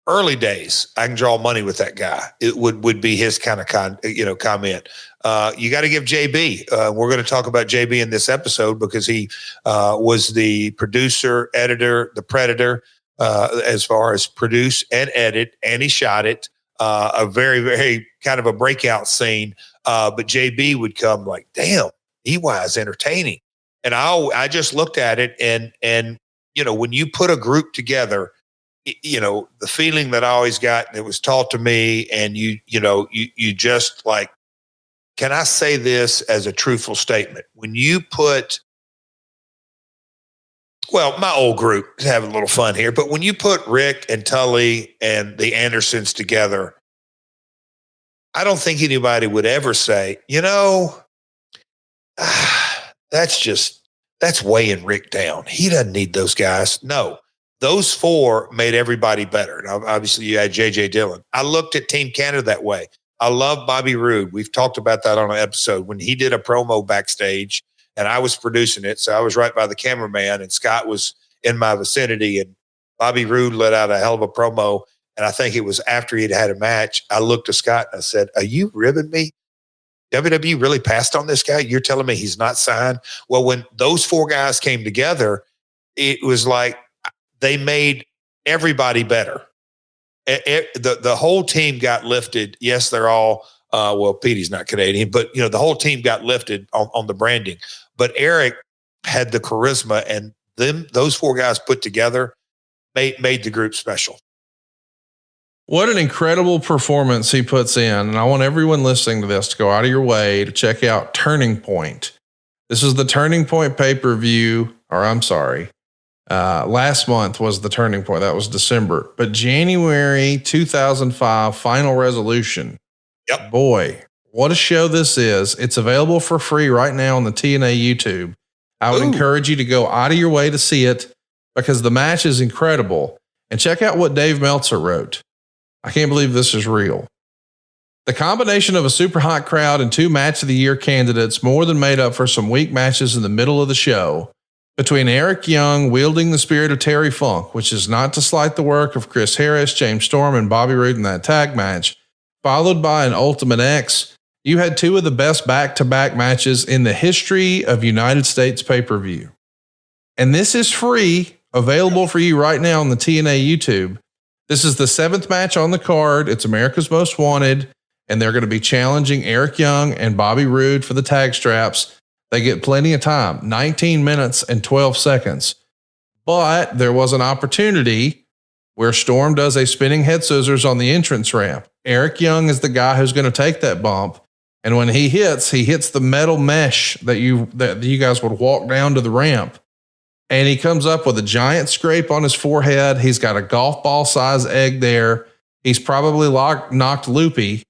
early days, I can draw money with that guy. It would be his kind of comment. You got to give JB. We're going to talk about JB in this episode because he was the producer, editor, the Predator, as far as produce and edit, and he shot it. A very, very kind of a breakout scene. But JB would come like, damn, he was entertaining. And I just looked at it and, when you put a group together, the feeling that I always got, and it was taught to me, and you just like, can I say this as a truthful statement? When you put, my old group, have a little fun here, but when you put Rick and Tully and the Andersons together, I don't think anybody would ever say, that's weighing Rick down. He doesn't need those guys. No, those 4 made everybody better. Now, obviously, you had J.J. Dillon. I looked at Team Canada that way. I love Bobby Roode. We've talked about that on an episode when he did a promo backstage, and I was producing it. So I was right by the cameraman, and Scott was in my vicinity, and Bobby Roode let out a hell of a promo. And I think it was after he'd had a match. I looked to Scott and I said, "Are you ribbing me? WWE really passed on this guy? You're telling me he's not signed?" Well, when those 4 guys came together, it was like they made everybody better. The whole team got lifted. Yes, they're all, Petey's not Canadian, but the whole team got lifted on the branding. But Eric had the charisma, and those 4 guys put together made the group special. What an incredible performance he puts in. And I want everyone listening to this to go out of your way to check out Turning Point. This is the Turning Point pay-per-view, last month was the Turning Point. That was December. But January 2005, Final Resolution. Yep. Boy, what a show this is. It's available for free right now on the TNA YouTube. I would encourage you to go out of your way to see it because the match is incredible. And check out what Dave Meltzer wrote. I can't believe this is real. The combination of a super hot crowd and 2 match of the year candidates more than made up for some weak matches in the middle of the show. Between Eric Young wielding the spirit of Terry Funk, which is not to slight the work of Chris Harris, James Storm, and Bobby Roode in that tag match, followed by an Ultimate X, you had 2 of the best back-to-back matches in the history of United States pay-per-view. And this is free, available for you right now on the TNA YouTube. This is the 7th match on the card. It's America's Most Wanted, and they're going to be challenging Eric Young and Bobby Roode for the tag straps. They get plenty of time, 19 minutes and 12 seconds. But there was an opportunity where Storm does a spinning head scissors on the entrance ramp. Eric Young is the guy who's going to take that bump. And when he hits the metal mesh that you guys would walk down to the ramp. And he comes up with a giant scrape on his forehead. He's got a golf ball size egg there. He's probably knocked loopy.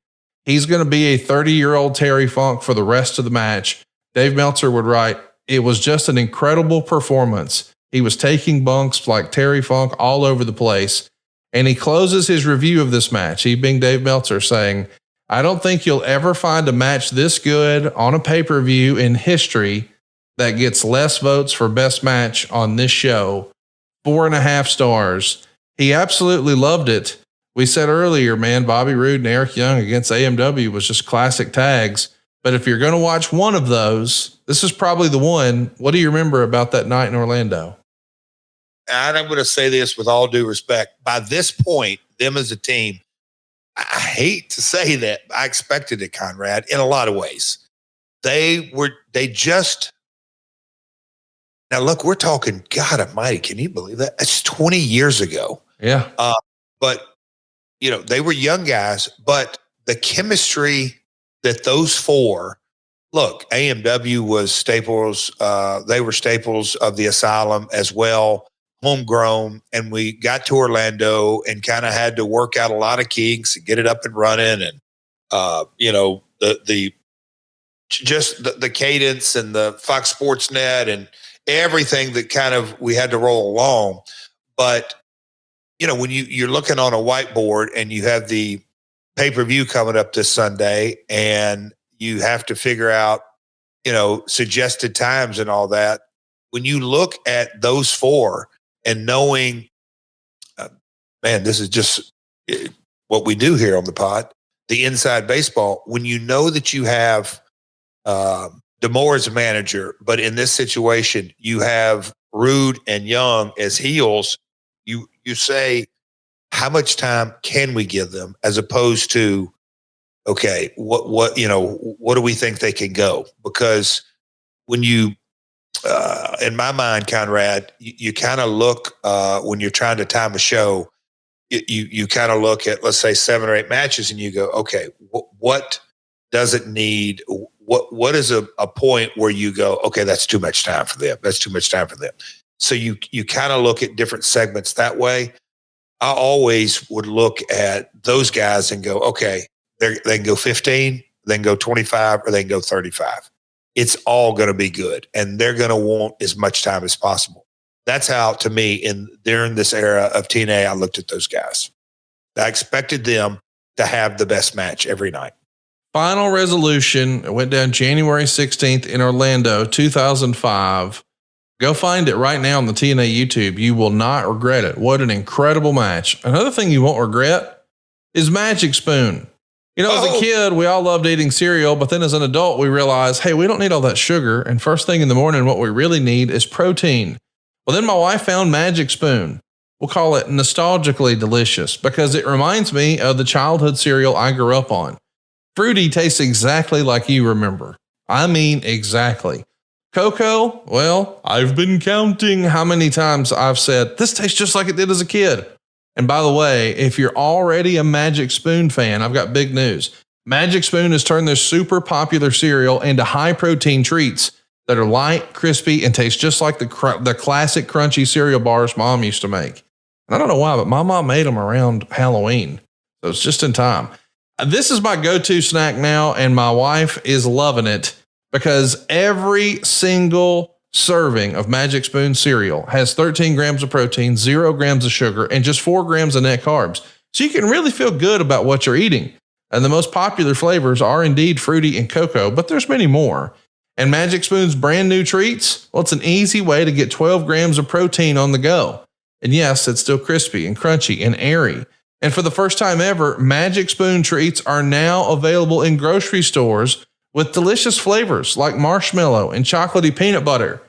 He's going to be a 30-year-old Terry Funk for the rest of the match. Dave Meltzer would write, "It was just an incredible performance. He was taking bunks like Terry Funk all over the place. And he closes his review of this match, he being Dave Meltzer, saying, I don't think you'll ever find a match this good on a pay-per-view in history that gets less votes for best match on this show. 4.5 stars. He absolutely loved it. We said earlier, man, Bobby Roode and Eric Young against AMW was just classic tags. But if you're going to watch one of those, this is probably the one. What do you remember about that night in Orlando? And I'm going to say this with all due respect. By this point, them as a team, I hate to say that, I expected it, Conrad, in a lot of ways. Now look, we're talking, God almighty, can you believe that? It's 20 years ago. Yeah. But, they were young guys, but the chemistry that those four, look, AMW was staples. They were staples of the Asylum as well, homegrown. And we got to Orlando and kind of had to work out a lot of kinks and get it up and running. And, the cadence and the Fox Sports Net and everything that kind of we had to roll along. But, when you're looking on a whiteboard and you have the pay-per-view coming up this Sunday and you have to figure out, suggested times and all that. When you look at those four and knowing, man, this is just what we do here on the pod, the inside baseball, when you know that you have DeMore as a manager, but in this situation, you have Roode and Young as heels, you say, how much time can we give them as opposed to, okay, what do we think they can go? Because when you, in my mind, Conrad, you kind of look, when you're trying to time a show, you kind of look at, let's say 7 or 8 matches and you go, okay, what does it need? What is a point where you go, okay, that's too much time for them. That's too much time for them. So you kind of look at different segments that way. I always would look at those guys and go, okay, they can go 15, they can go 25, or they can go 35. It's all going to be good. And they're going to want as much time as possible. That's how, to me, during this era of TNA, I looked at those guys. I expected them to have the best match every night. Final resolution. It went down January 16th in Orlando, 2005. Go find it right now on the TNA YouTube. You will not regret it. What an incredible match. Another thing you won't regret is Magic Spoon. As a kid, we all loved eating cereal, but then as an adult, we realized, hey, we don't need all that sugar. And first thing in the morning, what we really need is protein. Well, then my wife found Magic Spoon. We'll call it nostalgically delicious because it reminds me of the childhood cereal I grew up on. Fruity tastes exactly like you remember. I mean, exactly. Cocoa, well, I've been counting how many times I've said, this tastes just like it did as a kid. And by the way, if you're already a Magic Spoon fan, I've got big news. Magic Spoon has turned their super popular cereal into high protein treats that are light, crispy, and taste just like the classic crunchy cereal bars Mom used to make. And I don't know why, but my mom made them around Halloween. So it's just in time. This is my go-to snack now, and my wife is loving it because every single serving of Magic Spoon cereal has 13 grams of protein, 0 grams of sugar, and just 4 grams of net carbs. So you can really feel good about what you're eating. And the most popular flavors are indeed fruity and cocoa, but there's many more. And Magic Spoon's brand new treats, well, it's an easy way to get 12 grams of protein on the go. And yes, it's still crispy and crunchy and airy. And for the first time ever, Magic Spoon treats are now available in grocery stores with delicious flavors like marshmallow and chocolatey peanut butter.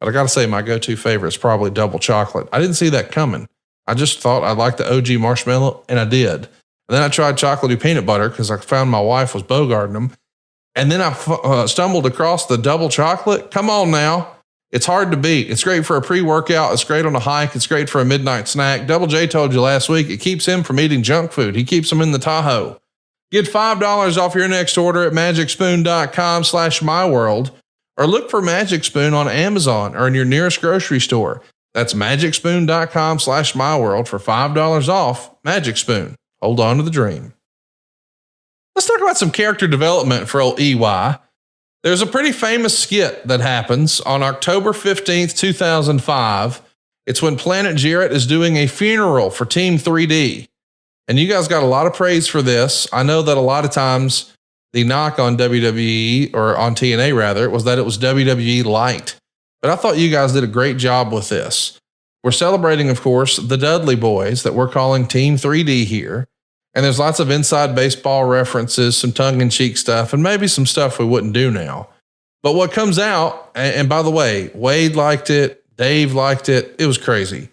But I got to say, my go-to favorite is probably double chocolate. I didn't see that coming. I just thought I'd like the OG marshmallow, and I did. And then I tried chocolatey peanut butter because I found my wife was bogarting them. And then I stumbled across the double chocolate. Come on now. It's hard to beat. It's great for a pre-workout. It's great on a hike. It's great for a midnight snack. Double J told you last week, it keeps him from eating junk food. He keeps them in the Tahoe. Get $5 off your next order at magicspoon.com/myworld or look for Magic Spoon on Amazon or in your nearest grocery store. That's magicspoon.com/myworld for $5 off. Magic Spoon. Hold on to the dream. Let's talk about some character development for old EY. There's a pretty famous skit that happens on October 15th, 2005. It's when Planet Jarrett is doing a funeral for Team 3D. And you guys got a lot of praise for this. I know that a lot of times the knock on WWE, or on TNA rather, was that it was WWE light. But I thought you guys did a great job with this. We're celebrating, of course, the Dudley Boys that we're calling Team 3D here. And there's lots of inside baseball references, some tongue-in-cheek stuff, and maybe some stuff we wouldn't do now. But what comes out, and by the way, Wade liked it, Dave liked it, it was crazy.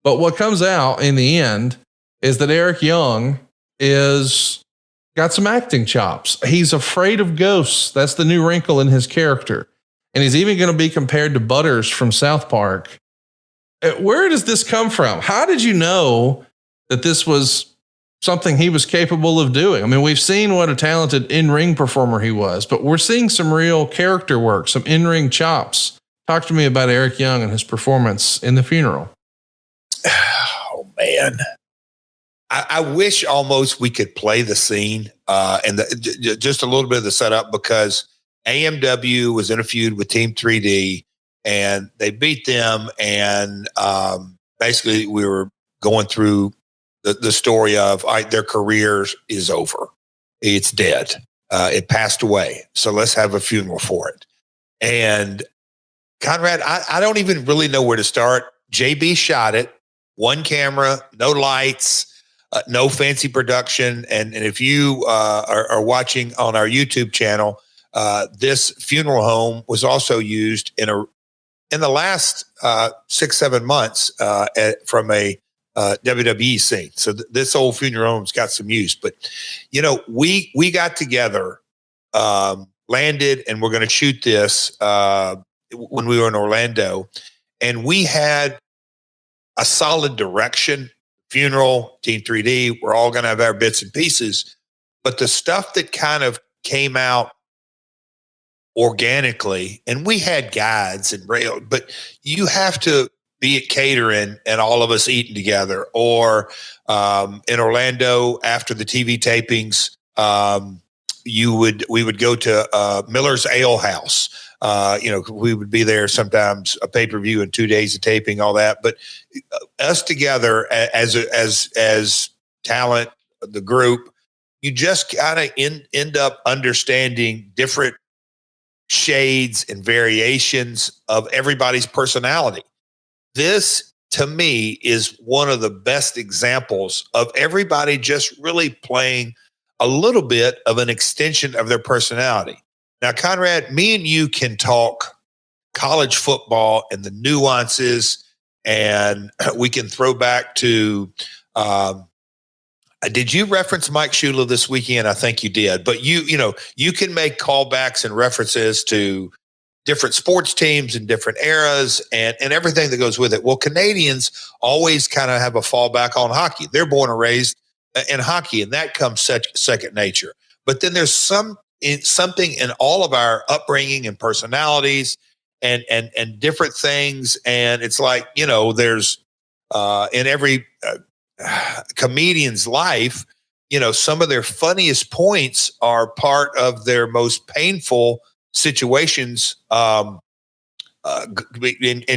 But what comes out in the end is that Eric Young is got some acting chops. He's afraid of ghosts. That's the new wrinkle in his character. And he's even going to be compared to Butters from South Park. Where does this come from? How did you know that this was something he was capable of doing? I mean, we've seen what a talented in-ring performer he was, but we're seeing some real character work, some in-ring chops. Talk to me about Eric Young and his performance in the funeral. Oh, man. I wish almost we could play the scene and just a little bit of the setup, because AMW was in a feud with Team 3D and they beat them. And basically we were going through the story of their career is over. It's dead. It passed away. So let's have a funeral for it. And Conrad, I don't even really know where to start. JB shot it, one camera, no lights, no fancy production. And if you are watching on our YouTube channel, this funeral home was also used in the last 6-7 months from a WWE scene. So this old funeral home's got some use. But we got together, landed, and we're going to shoot this when we were in Orlando, and we had a solid direction. Funeral, Team 3D, we're all going to have our bits and pieces, but the stuff that kind of came out organically, and we had guides and rail, but you have to be at catering and all of us eating together, or in Orlando after the TV tapings, we would go to Miller's Ale House. We would be there sometimes, a pay-per-view and 2 days of taping, all that. But us together as talent, the group, you just kind of end up understanding different shades and variations of everybody's personality. This, to me, is one of the best examples of everybody just really playing a little bit of an extension of their personality. Now, Conrad, me and you can talk college football and the nuances, and we can throw back to, did you reference Mike Shula this weekend? I think you did, but you can make callbacks and references to different sports teams in different eras and everything that goes with it. Well, Canadians always kind of have a fallback on hockey. They're born and raised in hockey, and that comes second nature. But then there's something in all of our upbringing and personalities and different things. And it's like, there's in every comedian's life, some of their funniest points are part of their most painful situations in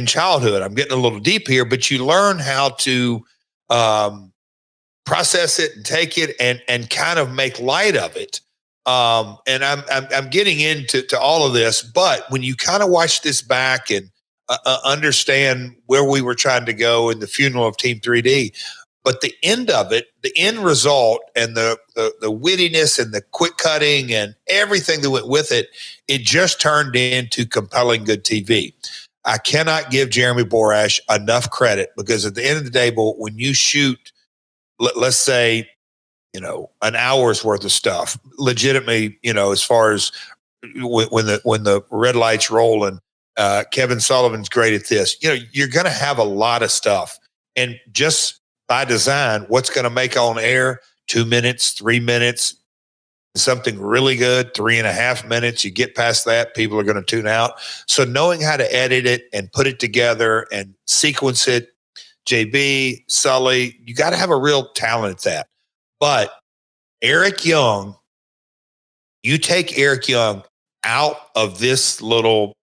childhood. I'm getting a little deep here, but you learn how to process it and take it and kind of make light of it. And I'm getting into all of this, but when you kind of watch this back and understand where we were trying to go in the funeral of Team 3D, but the end of it, the end result, and the wittiness and the quick cutting and everything that went with it, it just turned into compelling good TV. I cannot give Jeremy Borash enough credit, because at the end of the day, when you shoot, let's say, an hour's worth of stuff, legitimately, as far as when the red light's rolling, Kevin Sullivan's great at this. You're going to have a lot of stuff, and just by design, what's going to make on air 2 minutes, 3 minutes, something really good, 3.5 minutes. You get past that, people are going to tune out. So knowing how to edit it and put it together and sequence it, JB, Sully, you got to have a real talent at that. But Eric Young, you take Eric Young out of this little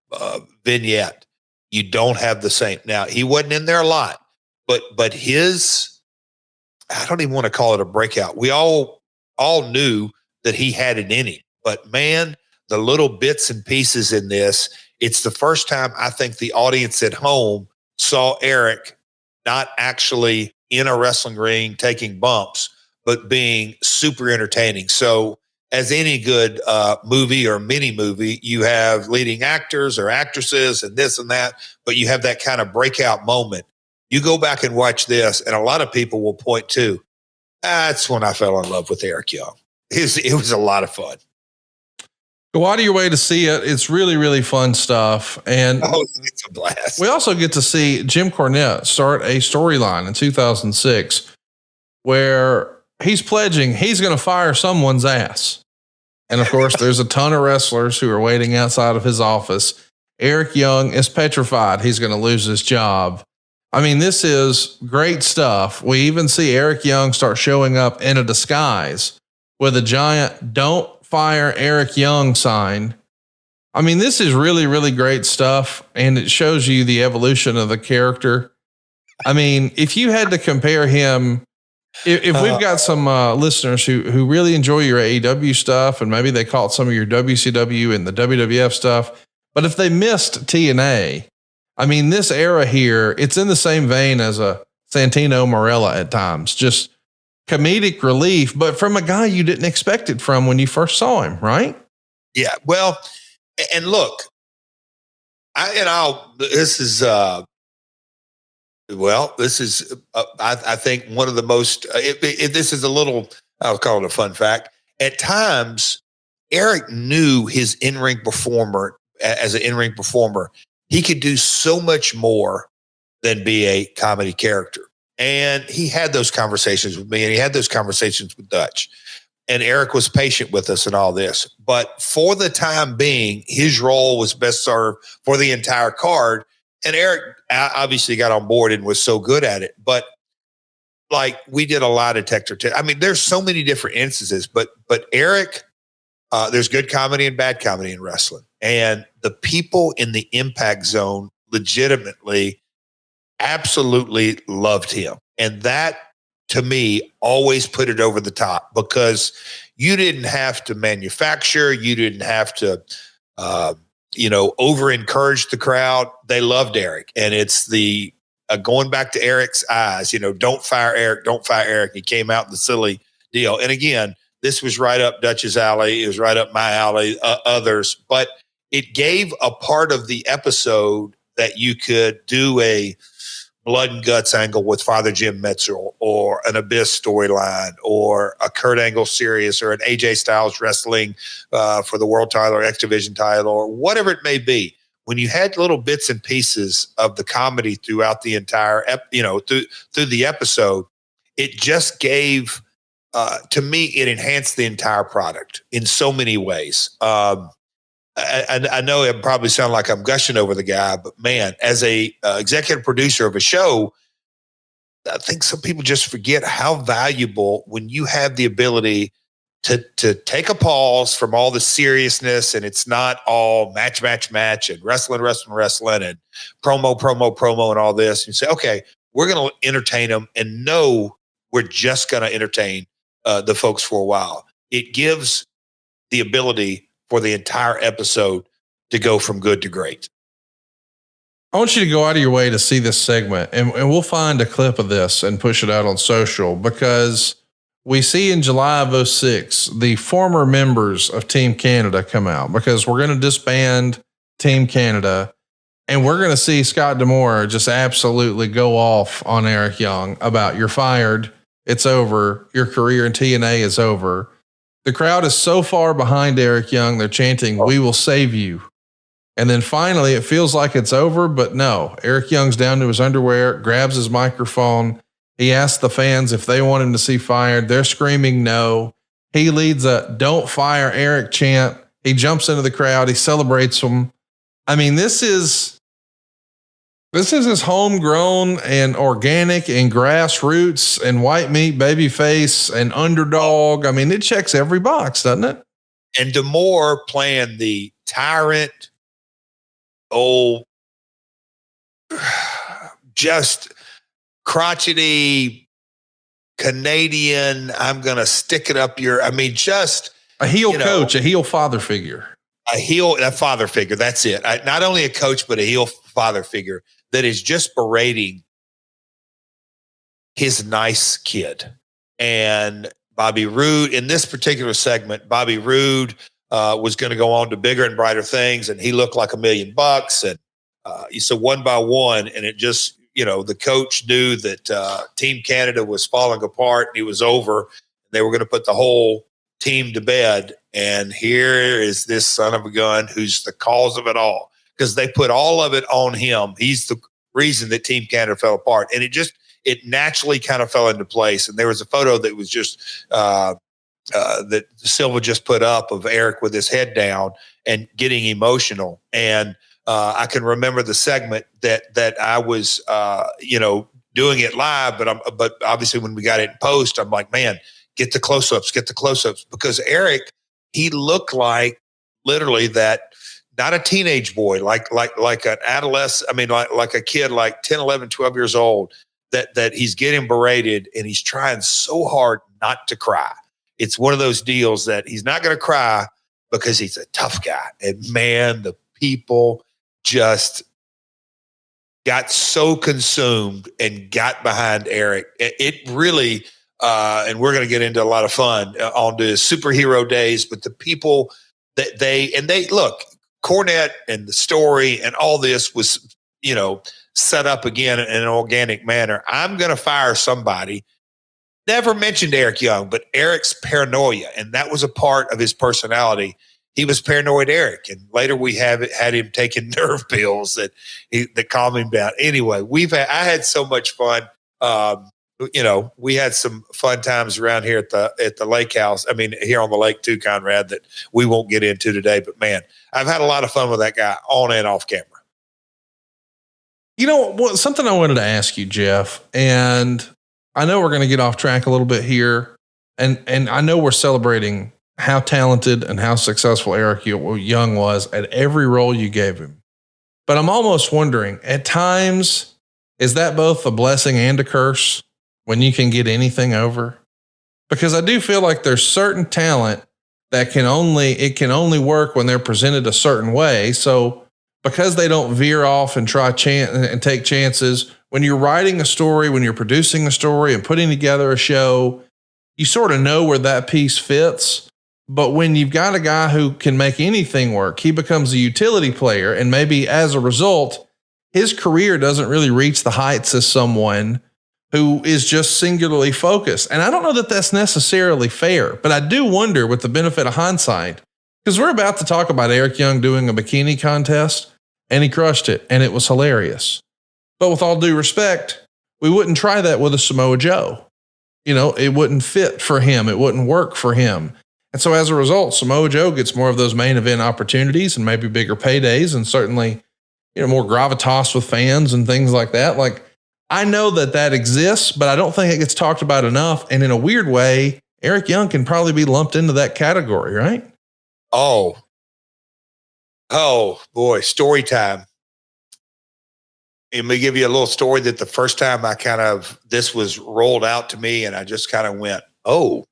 vignette, you don't have the same. Now, he wasn't in there a lot, but his, I don't even want to call it a breakout. We all knew that he had it in him, but man, the little bits and pieces in this, it's the first time I think the audience at home saw Eric not actually in a wrestling ring taking bumps, but being super entertaining. So as any good movie or mini movie, you have leading actors or actresses and this and that, but you have that kind of breakout moment. You go back and watch this, and a lot of people will point to, that's when I fell in love with Eric Young. It was a lot of fun. Go out of your way to see it. It's really, really fun stuff. And it's a blast. We also get to see Jim Cornette start a storyline in 2006 where he's pledging he's going to fire someone's ass. And of course, there's a ton of wrestlers who are waiting outside of his office. Eric Young is petrified he's going to lose his job. I mean, this is great stuff. We even see Eric Young start showing up in a disguise with a giant "Don't Fire Eric Young" sign. I mean, this is really, really great stuff. And it shows you the evolution of the character. I mean, if you had to compare him, if we've got some listeners who really enjoy your AEW stuff, and maybe they caught some of your WCW and the WWF stuff, but if they missed TNA, I mean, this era here, it's in the same vein as a Santino Marella at times, just comedic relief, but from a guy you didn't expect it from when you first saw him, right? Yeah. Well, and look, this is I think one of the most, this is a little, I'll call it a fun fact. At times, Eric knew his in-ring performer, as an in-ring performer, he could do so much more than be a comedy character. And he had those conversations with me, and he had those conversations with Dutch. And Eric was patient with us and all this. But for the time being, his role was best served for the entire card. And Eric obviously got on board and was so good at it. But like, we did a lie detector test. I mean, there's so many different instances, but Eric, there's good comedy and bad comedy in wrestling. And the people in the Impact Zone legitimately, absolutely loved him. And that, to me, always put it over the top, because you didn't have to manufacture, you didn't have to, over encourage the crowd. They loved Eric. And it's the going back to Eric's eyes, don't fire Eric, don't fire Eric. He came out in the silly deal. And again, this was right up Dutch's alley. It was right up my alley, others, but it gave a part of the episode that you could do a blood and guts angle with Father Jim Metzel, or an Abyss storyline, or a Kurt Angle series, or an AJ Styles wrestling for the world title or X Division title, or whatever it may be. When you had little bits and pieces of the comedy throughout the entire, through the episode, it just gave, to me, it enhanced the entire product in so many ways. I know it probably sounds like I'm gushing over the guy, but man, as a executive producer of a show, I think some people just forget how valuable, when you have the ability to take a pause from all the seriousness, and it's not all match and wrestling and promo and all this. And you say, okay, we're going to entertain them, and know we're just going to entertain the folks for a while. It gives the ability for the entire episode to go from good to great. I want you to go out of your way to see this segment, and we'll find a clip of this and push it out on social, because we see in July of 2006, the former members of Team Canada come out, because we're going to disband Team Canada, and we're going to see Scott D'Amore just absolutely go off on Eric Young about, you're fired, it's over, your career in TNA is over. The crowd is so far behind Eric Young, they're chanting, "We will save you." And then finally, it feels like it's over, but no. Eric Young's down to his underwear, grabs his microphone. He asks the fans if they want him to see fired. They're screaming no. He leads a "Don't Fire Eric" chant. He jumps into the crowd. He celebrates them. I mean, this is as homegrown and organic and grassroots and white meat, babyface and underdog. I mean, it checks every box, doesn't it? And D'Amore playing the tyrant, old just crotchety Canadian. I'm going to stick it up your, I mean, just a heel coach, a heel father figure. A father figure. That's it. Not only a coach, but a heel father figure that is just berating his nice kid. And Bobby Roode, in this particular segment, Bobby Roode was going to go on to bigger and brighter things, and he looked like $1 million. And so one by one, and it just, the coach knew that Team Canada was falling apart and he was over. They were going to put the whole team to bed. And here is this son of a gun who's the cause of it all, because they put all of it on him. He's the reason that Team Canada fell apart. And it naturally kind of fell into place. And there was a photo that was just that Silva just put up of Eric with his head down and getting emotional. And I can remember the segment that I was, doing it live, but obviously when we got it in post, I'm like, man, get the close-ups, because Eric, he looked like literally that, not a teenage boy, like an adolescent. I mean, like a kid, like 10, 11, 12 years old, that he's getting berated and he's trying so hard not to cry. It's one of those deals that he's not going to cry because he's a tough guy. And man, the people just got so consumed and got behind Eric. It really, and we're going to get into a lot of fun on the superhero days, but the people that they look, Cornette and the story and all this was, set up again in an organic manner. I'm going to fire somebody. Never mentioned Eric Young, but Eric's paranoia, and that was a part of his personality. He was paranoid Eric, and later we had him taking nerve pills that calmed him down. Anyway, I had so much fun. We had some fun times around here at the lake house. I mean, here on the lake too, Conrad, that we won't get into today. But man, I've had a lot of fun with that guy on and off camera. Something I wanted to ask you, Jeff, and I know we're going to get off track a little bit here, and I know we're celebrating how talented and how successful Eric Young was at every role you gave him. But I'm almost wondering, at times, is that both a blessing and a curse when you can get anything over? Because I do feel like there's certain talent that can only work when they're presented a certain way. So because they don't veer off and try and take chances, when you're writing a story, when you're producing a story and putting together a show, you sort of know where that piece fits. But when you've got a guy who can make anything work, he becomes a utility player. And maybe as a result, his career doesn't really reach the heights as someone who is just singularly focused. And I don't know that that's necessarily fair, but I do wonder, with the benefit of hindsight, because we're about to talk about Eric Young doing a bikini contest, and he crushed it, and it was hilarious. But with all due respect, we wouldn't try that with a Samoa Joe. It wouldn't fit for him. It wouldn't work for him. And so as a result, Samoa Joe gets more of those main event opportunities and maybe bigger paydays, and certainly, more gravitas with fans and things like that. Like, I know that exists, but I don't think it gets talked about enough. And in a weird way, Eric Young can probably be lumped into that category, right? Oh boy. Story time. Let me give you a little story that the first time this was rolled out to me, and I just kind of went, oh,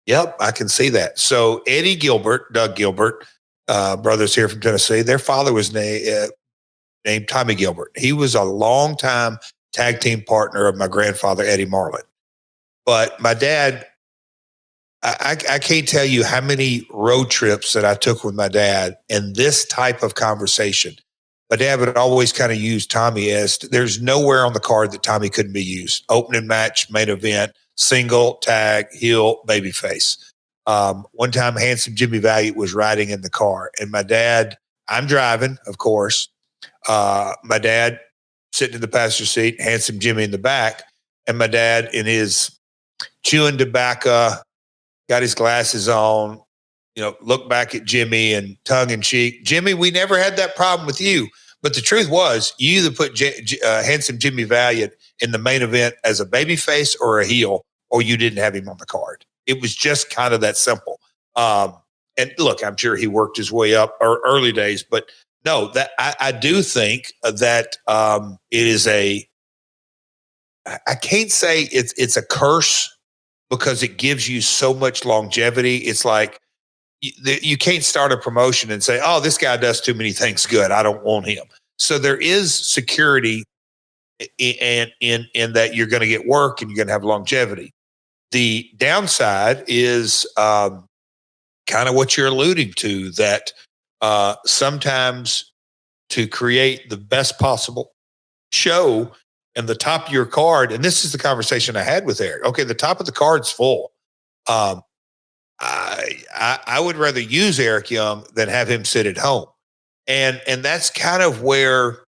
yep, I can see that. So Eddie Gilbert, Doug Gilbert, brothers here from Tennessee, their father was named Tommy Gilbert. He was a longtime tag team partner of my grandfather, Eddie Marlin. But my dad, I can't tell you how many road trips that I took with my dad in this type of conversation. My dad would always kind of use Tommy as, there's nowhere on the card that Tommy couldn't be used. Opening match, main event, single, tag, heel, babyface. One time, Handsome Jimmy Valiant was riding in the car, and my dad, I'm driving, of course. My dad sitting in the passenger seat, Handsome Jimmy in the back, and my dad in his chewing tobacco, got his glasses on, look back at Jimmy and tongue in cheek. Jimmy, we never had that problem with you. But the truth was, you either put Handsome Jimmy Valiant in the main event as a babyface or a heel, or you didn't have him on the card. It was just kind of that simple. And look, I'm sure he worked his way up early days, but no, that I do think that it is a I can't say it's a curse because it gives you so much longevity. It's like you can't start a promotion and say, "Oh, this guy does too many things good. I don't want him." So there is security in that you're going to get work and you're going to have longevity. The downside is kind of what you're alluding to, that sometimes to create the best possible show and the top of your card, and this is the conversation I had with Eric. Okay, the top of the card's full. I would rather use Eric Young than have him sit at home, and that's kind of where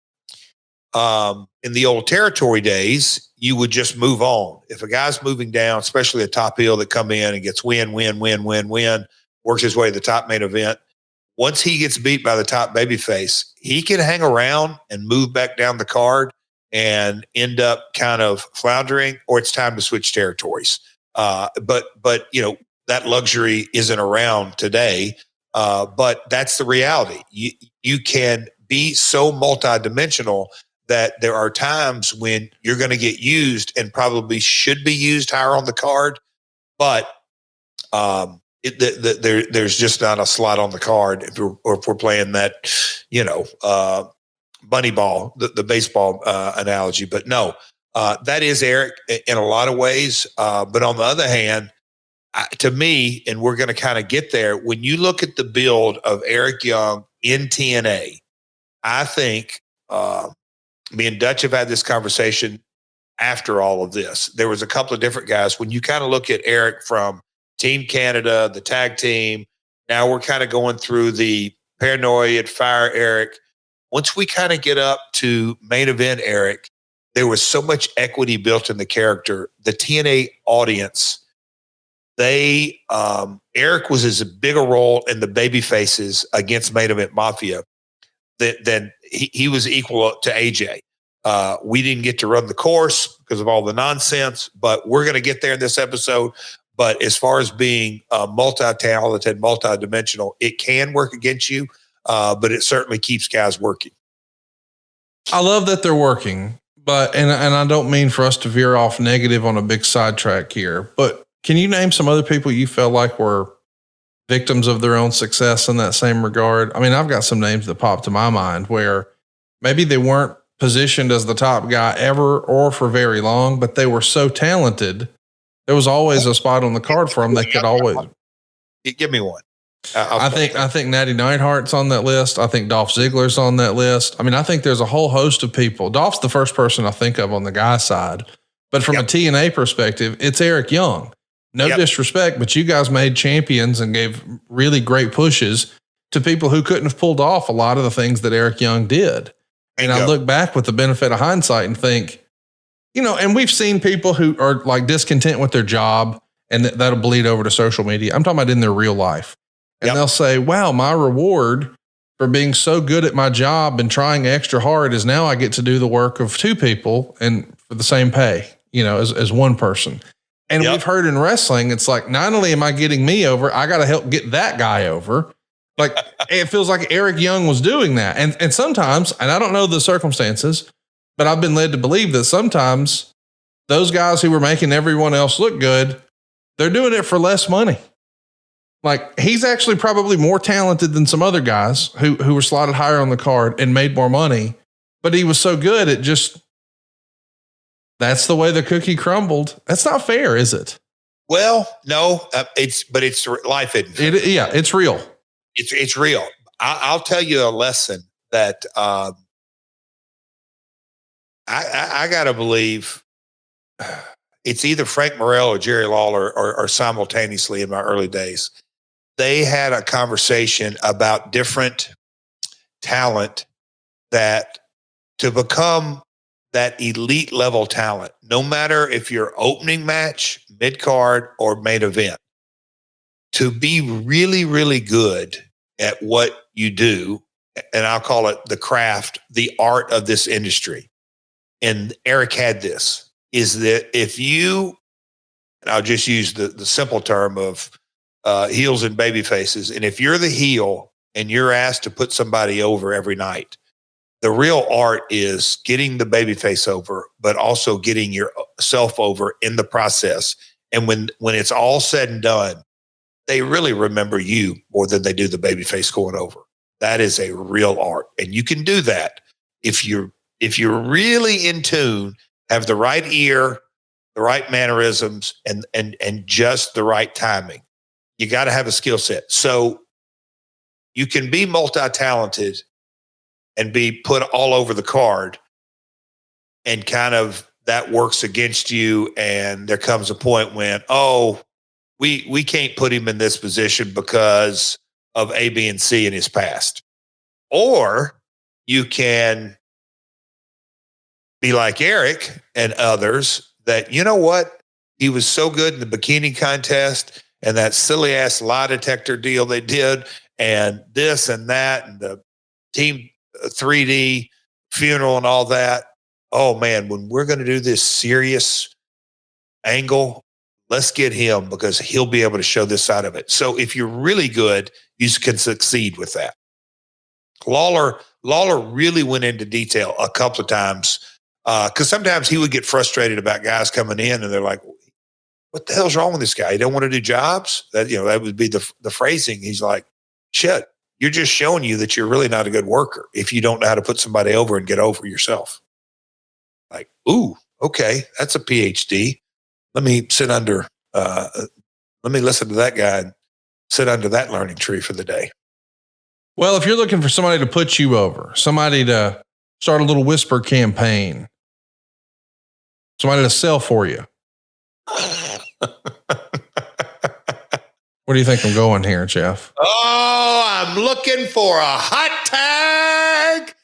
in the old territory days you would just move on. If a guy's moving down, especially a top heel that come in and gets win, works his way to the top main event. Once he gets beat by the top babyface, he can hang around and move back down the card and end up kind of floundering, or it's time to switch territories. But you know, that luxury isn't around today. But that's the reality. You can be so multidimensional that there are times when you're going to get used and probably should be used higher on the card, but there's just not a slot on the card if we're playing that, you know, bunny ball, the baseball analogy. But no, that is Eric in a lot of ways. But on the other hand, to me, and we're going to kind of get there, when you look at the build of Eric Young in TNA, I think me and Dutch have had this conversation after all of this. There was a couple of different guys. When you kind of look at Eric from Team Canada, the tag team, now we're kind of going through the Paranoid, Fire Eric. Once we kind of get up to main event Eric, there was so much equity built in the character. The TNA audience, Eric was as big a role in the baby faces against main event Mafia than he was equal to AJ. We didn't get to run the course because of all the nonsense, but we're going to get there in this episode. But as far as being multi-talented, multi-dimensional, it can work against you, but it certainly keeps guys working. I love that they're working, and I don't mean for us to veer off negative on a big sidetrack here, but can you name some other people you felt like were victims of their own success in that same regard? I mean, I've got some names that pop to my mind where maybe they weren't positioned as the top guy ever or for very long, but they were so talented. There was always a spot on the card for them. They could always give me one. I think Natty Neidhart's on that list. I think Dolph Ziggler's on that list. I mean, I think there's a whole host of people. Dolph's the first person I think of on the guy side, but from a TNA perspective, it's Eric Young. No disrespect, but you guys made champions and gave really great pushes to people who couldn't have pulled off a lot of the things that Eric Young did. And I look back with the benefit of hindsight and think, you know, and we've seen people who are like discontent with their job and that'll bleed over to social media. I'm talking about in their real life. And they'll say, wow, my reward for being so good at my job and trying extra hard is now I get to do the work of two people and for the same pay, you know, as one person. And we've heard in wrestling, it's like, not only am I getting me over, I got to help get that guy over. Like it feels like Eric Young was doing that. And sometimes, and I don't know the circumstances, but I've been led to believe that sometimes those guys who were making everyone else look good, they're doing it for less money. Like he's actually probably more talented than some other guys who were slotted higher on the card and made more money, but he was so good at just, that's the way the cookie crumbled. That's not fair, is it? Well, no, it's life. It's real. It's real. I'll tell you a lesson that I got to believe it's either Frank Morrell or Jerry Lawler or simultaneously in my early days. They had a conversation about different talent that to become that elite level talent, no matter if you're opening match, mid card, or main event, to be really, really good at what you do, and I'll call it the craft, the art of this industry. And Eric had this, is that if you, and I'll just use the simple term of heels and baby faces, and if you're the heel and you're asked to put somebody over every night, The real art is getting the babyface over, but also getting yourself over in the process. And when it's all said and done, they really remember you more than they do the babyface going over. That is a real art. And you can do that if you're really in tune, have the right ear, the right mannerisms, and just the right timing. You got to have a skill set. So you can be multi-talented and be put all over the card, and kind of that works against you. And there comes a point when, we can't put him in this position because of A, B, and C in his past. Or you can be like Eric and others that, you know what? He was so good in the bikini contest and that silly ass lie detector deal they did, and this and that, and the Team 3D funeral and all that. Oh man, when we're going to do this serious angle, let's get him because he'll be able to show this side of it. So if you're really good, you can succeed with that. Lawler really went into detail a couple of times because sometimes he would get frustrated about guys coming in and they're like, what the hell's wrong with this guy? He don't want to do jobs? That would be the phrasing. He's like, shit, you're just showing you that you're really not a good worker if you don't know how to put somebody over and get over yourself. Like, ooh, okay, that's a PhD. Let me sit under, let me listen to that guy and sit under that learning tree for the day. Well, if you're looking for somebody to put you over, somebody to start a little whisper campaign, somebody to sell for you. Where do you think I'm going here, Jeff? Oh, I'm looking for a hot tag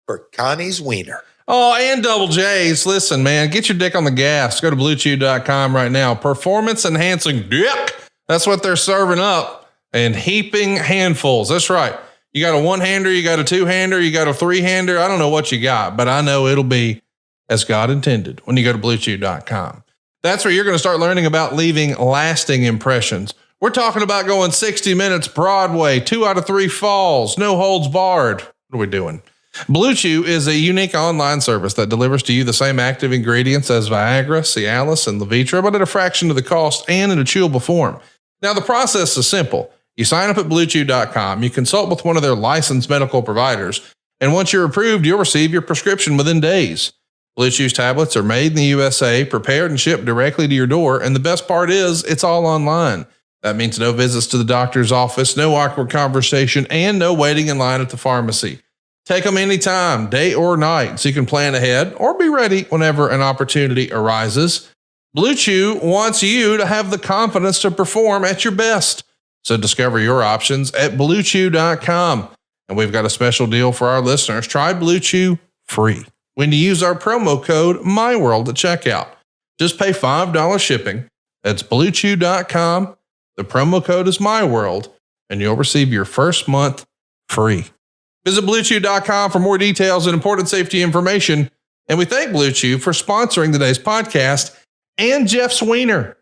for Connie's wiener. Oh, and double J's. Listen, man, get your dick on the gas. Go to bluechew.com right now. Performance enhancing dick. That's what they're serving up, and heaping handfuls. That's right. You got a one-hander, you got a two-hander, you got a three-hander. I don't know what you got, but I know it'll be as God intended when you go to bluechew.com. That's where you're going to start learning about leaving lasting impressions. We're talking about going 60 minutes Broadway, 2 out of 3 falls, no holds barred. What are we doing? Blue Chew is a unique online service that delivers to you the same active ingredients as Viagra, Cialis, and Levitra, but at a fraction of the cost and in a chewable form. Now, the process is simple. You sign up at bluechew.com, you consult with one of their licensed medical providers, and once you're approved, you'll receive your prescription within days. Blue Chew's tablets are made in the USA, prepared and shipped directly to your door, and the best part is it's all online. That means no visits to the doctor's office, no awkward conversation, and no waiting in line at the pharmacy. Take them anytime, day or night, so you can plan ahead or be ready whenever an opportunity arises. Blue Chew wants you to have the confidence to perform at your best. So discover your options at bluechew.com. And we've got a special deal for our listeners. Try Blue Chew free when you use our promo code MyWorld at checkout. Just pay $5 shipping. That's bluechew.com. The promo code is MyWorld, and you'll receive your first month free. Visit bluechew.com for more details and important safety information. And we thank Blue Chew for sponsoring today's podcast and Jeff's Wiener.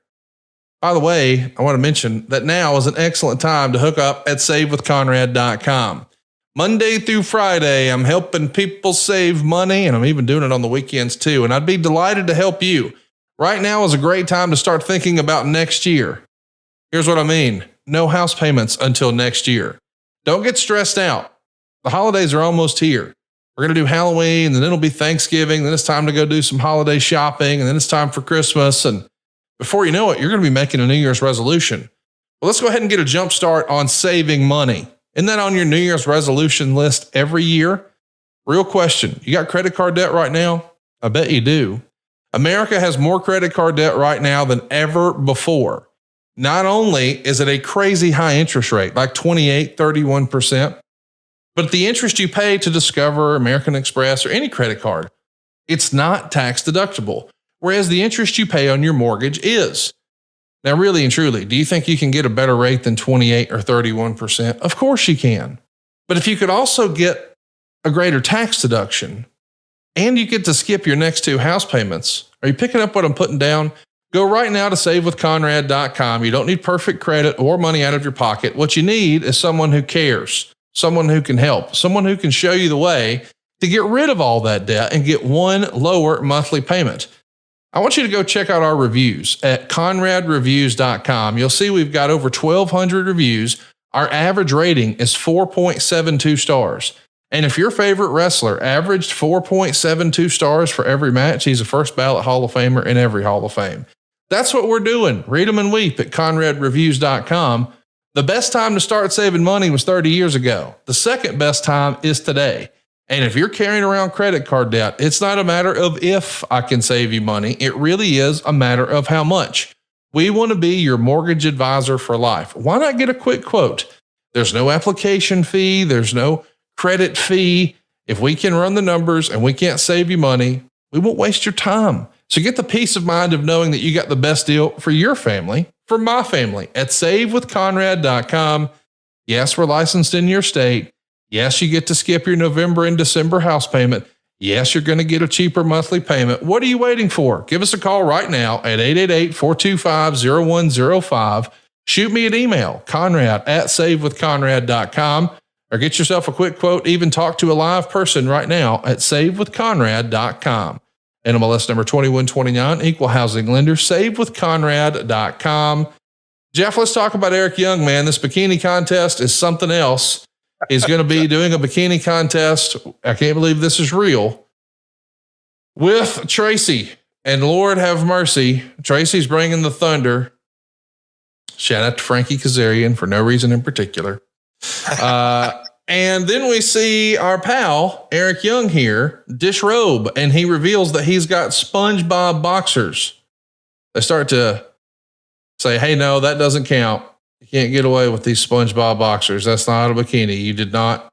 By the way, I want to mention that now is an excellent time to hook up at savewithconrad.com. Monday through Friday, I'm helping people save money, and I'm even doing it on the weekends too. And I'd be delighted to help you. Right now is a great time to start thinking about next year. Here's what I mean. No house payments until next year. Don't get stressed out. The holidays are almost here. We're going to do Halloween, and then it'll be Thanksgiving. Then it's time to go do some holiday shopping, and then it's time for Christmas. And before you know it, you're going to be making a New Year's resolution. Well, let's go ahead and get a jump start on saving money. Isn't that on your New Year's resolution list every year? Real question. You got credit card debt right now? I bet you do. America has more credit card debt right now than ever before. Not only is it a crazy high interest rate, like 28, 31%, but the interest you pay to Discover, American Express, or any credit card, it's not tax deductible, whereas the interest you pay on your mortgage is. Now, really and truly, do you think you can get a better rate than 28 or 31%? Of course you can. But if you could also get a greater tax deduction and you get to skip your next 2 house payments, are you picking up what I'm putting down? Go right now to savewithconrad.com. You don't need perfect credit or money out of your pocket. What you need is someone who cares, someone who can help, someone who can show you the way to get rid of all that debt and get one lower monthly payment. I want you to go check out our reviews at conradreviews.com. You'll see we've got over 1,200 reviews. Our average rating is 4.72 stars. And if your favorite wrestler averaged 4.72 stars for every match, he's a first ballot Hall of Famer in every Hall of Fame. That's what we're doing. Read them and weep at conradreviews.com. The best time to start saving money was 30 years ago. The second best time is today. And if you're carrying around credit card debt, it's not a matter of if I can save you money. It really is a matter of how much. We want to be your mortgage advisor for life. Why not get a quick quote? There's no application fee. There's no credit fee. If we can run the numbers and we can't save you money, we won't waste your time. So get the peace of mind of knowing that you got the best deal for your family, for my family at savewithconrad.com. Yes, we're licensed in your state. Yes, you get to skip your November and December house payment. Yes, you're going to get a cheaper monthly payment. What are you waiting for? Give us a call right now at 888-425-0105. Shoot me an email, conrad@savewithconrad.com, or get yourself a quick quote. Even talk to a live person right now at savewithconrad.com. NMLS number 2129, equal housing lender, savewithconrad.com. Jeff, let's talk about Eric Young, man. This bikini contest is something else. He's going to be doing a bikini contest. I can't believe this is real, with Tracy, and Lord have mercy. Tracy's bringing the thunder. Shout out to Frankie Kazarian for no reason in particular. And then we see our pal, Eric Young here, disrobe, and he reveals that he's got SpongeBob boxers. They start to say, hey, no, that doesn't count. You can't get away with these SpongeBob boxers. That's not a bikini. You did not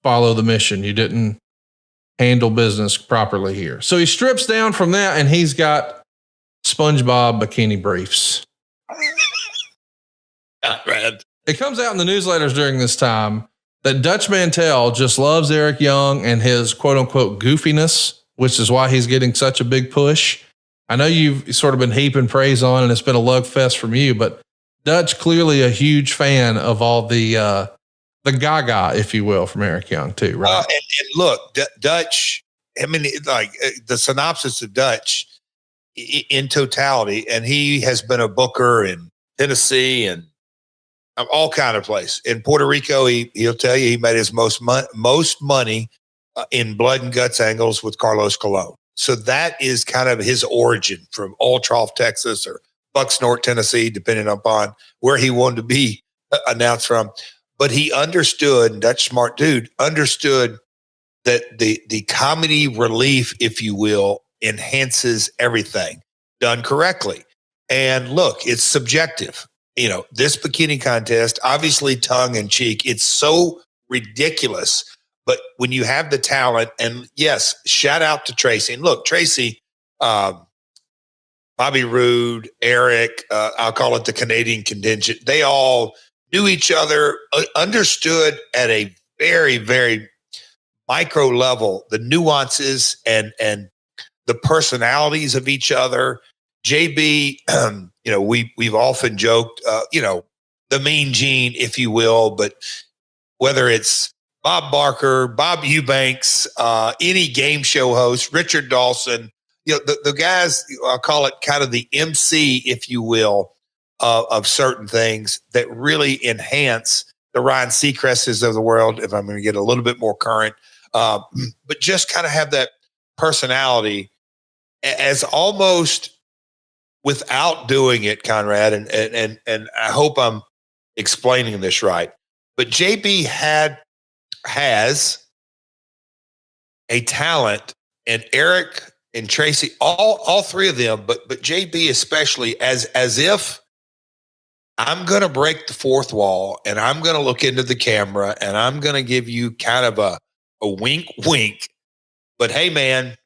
follow the mission. You didn't handle business properly here. So he strips down from that, and he's got SpongeBob bikini briefs. Conrad. It comes out in the newsletters during this time that Dutch Mantel just loves Eric Young and his quote unquote goofiness, which is why he's getting such a big push. I know you've sort of been heaping praise on, and it's been a lug fest from you, but Dutch clearly a huge fan of all the gaga, if you will, from Eric Young too, right? And look, Dutch, I mean, like the synopsis of Dutch in totality, and he has been a booker in Tennessee and all kind of place. In Puerto Rico, he'll tell you he made his most money in blood and guts angles with Carlos Colon. So that is kind of his origin, from Old Trough, Texas, or Bucksnort, Tennessee, depending upon where he wanted to be announced from. But he understood, Dutch smart dude, understood that the comedy relief, if you will, enhances everything done correctly. And look, it's subjective. You know, this bikini contest, obviously tongue in cheek, it's so ridiculous. But when you have the talent, and yes, shout out to Tracy. And look, Tracy, Bobby Roode, Eric, I'll call it the Canadian contingent. They all knew each other, understood at a very, very micro level the nuances and the personalities of each other. JB, you know, we've often joked, you know, the mean gene, if you will, but whether it's Bob Barker, Bob Eubanks, any game show host, Richard Dawson, you know, the guys, I'll call it kind of the MC, if you will, of certain things that really enhance the Ryan Seacrest's of the world, if I'm going to get a little bit more current, but just kind of have that personality as almost without doing it, Conrad, and I hope I'm explaining this right, but JB has a talent, and Eric and Tracy, all three of them, but JB especially, as if I'm going to break the fourth wall and I'm going to look into the camera and I'm going to give you kind of a wink, wink. But hey, man,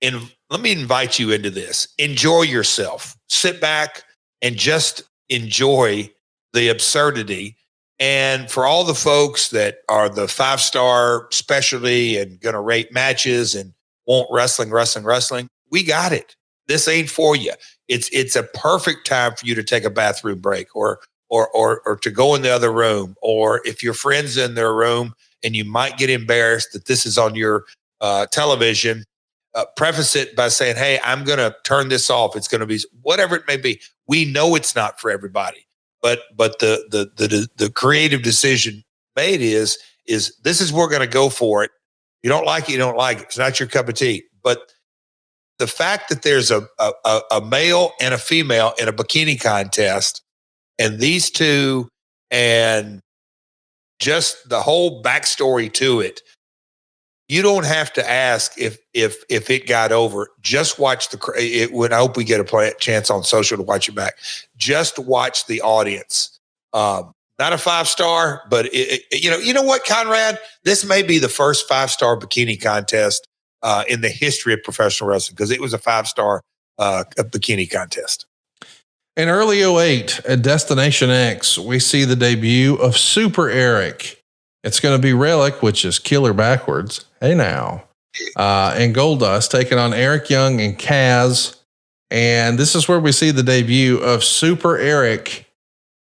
let me invite you into this. Enjoy yourself. Sit back and just enjoy the absurdity. And for all the folks that are the 5-star specialty and going to rate matches and want wrestling, we got it. This ain't for you. It's a perfect time for you to take a bathroom break or to go in the other room, or if your friend's in their room and you might get embarrassed that this is on your television, preface it by saying, hey, I'm going to turn this off. It's going to be whatever it may be. We know it's not for everybody, but the creative decision made is this is, we're going to go for it. You don't like it, you don't like it. It's not your cup of tea. But the fact that there's a male and a female in a bikini contest, and these two, and just the whole backstory to it, you don't have to ask if it got over. Just watch when I hope we get a chance on social to watch it back. Just watch the audience. Not a 5-star, but you know what, Conrad? This may be the first 5-star bikini contest in the history of professional wrestling, because it was a 5-star bikini contest. In early 2008 at Destination X, we see the debut of Super Eric. It's going to be Relic, which is Killer backwards. Hey now. And Goldust taking on Eric Young and Kaz. And this is where we see the debut of Super Eric.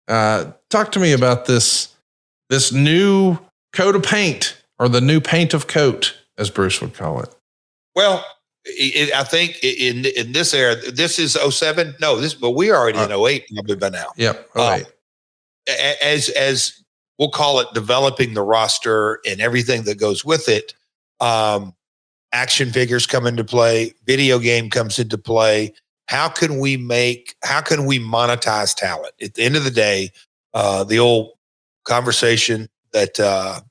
Talk to me about this new coat of paint, or the new paint of coat, as Bruce would call it. Well, I think in this era, this is 07. No, but we are already in 08 probably by now. Yep. 08. As we'll call it, developing the roster and everything that goes with it. Action figures come into play. Video game comes into play. How can we monetize talent? At the end of the day, the old conversation that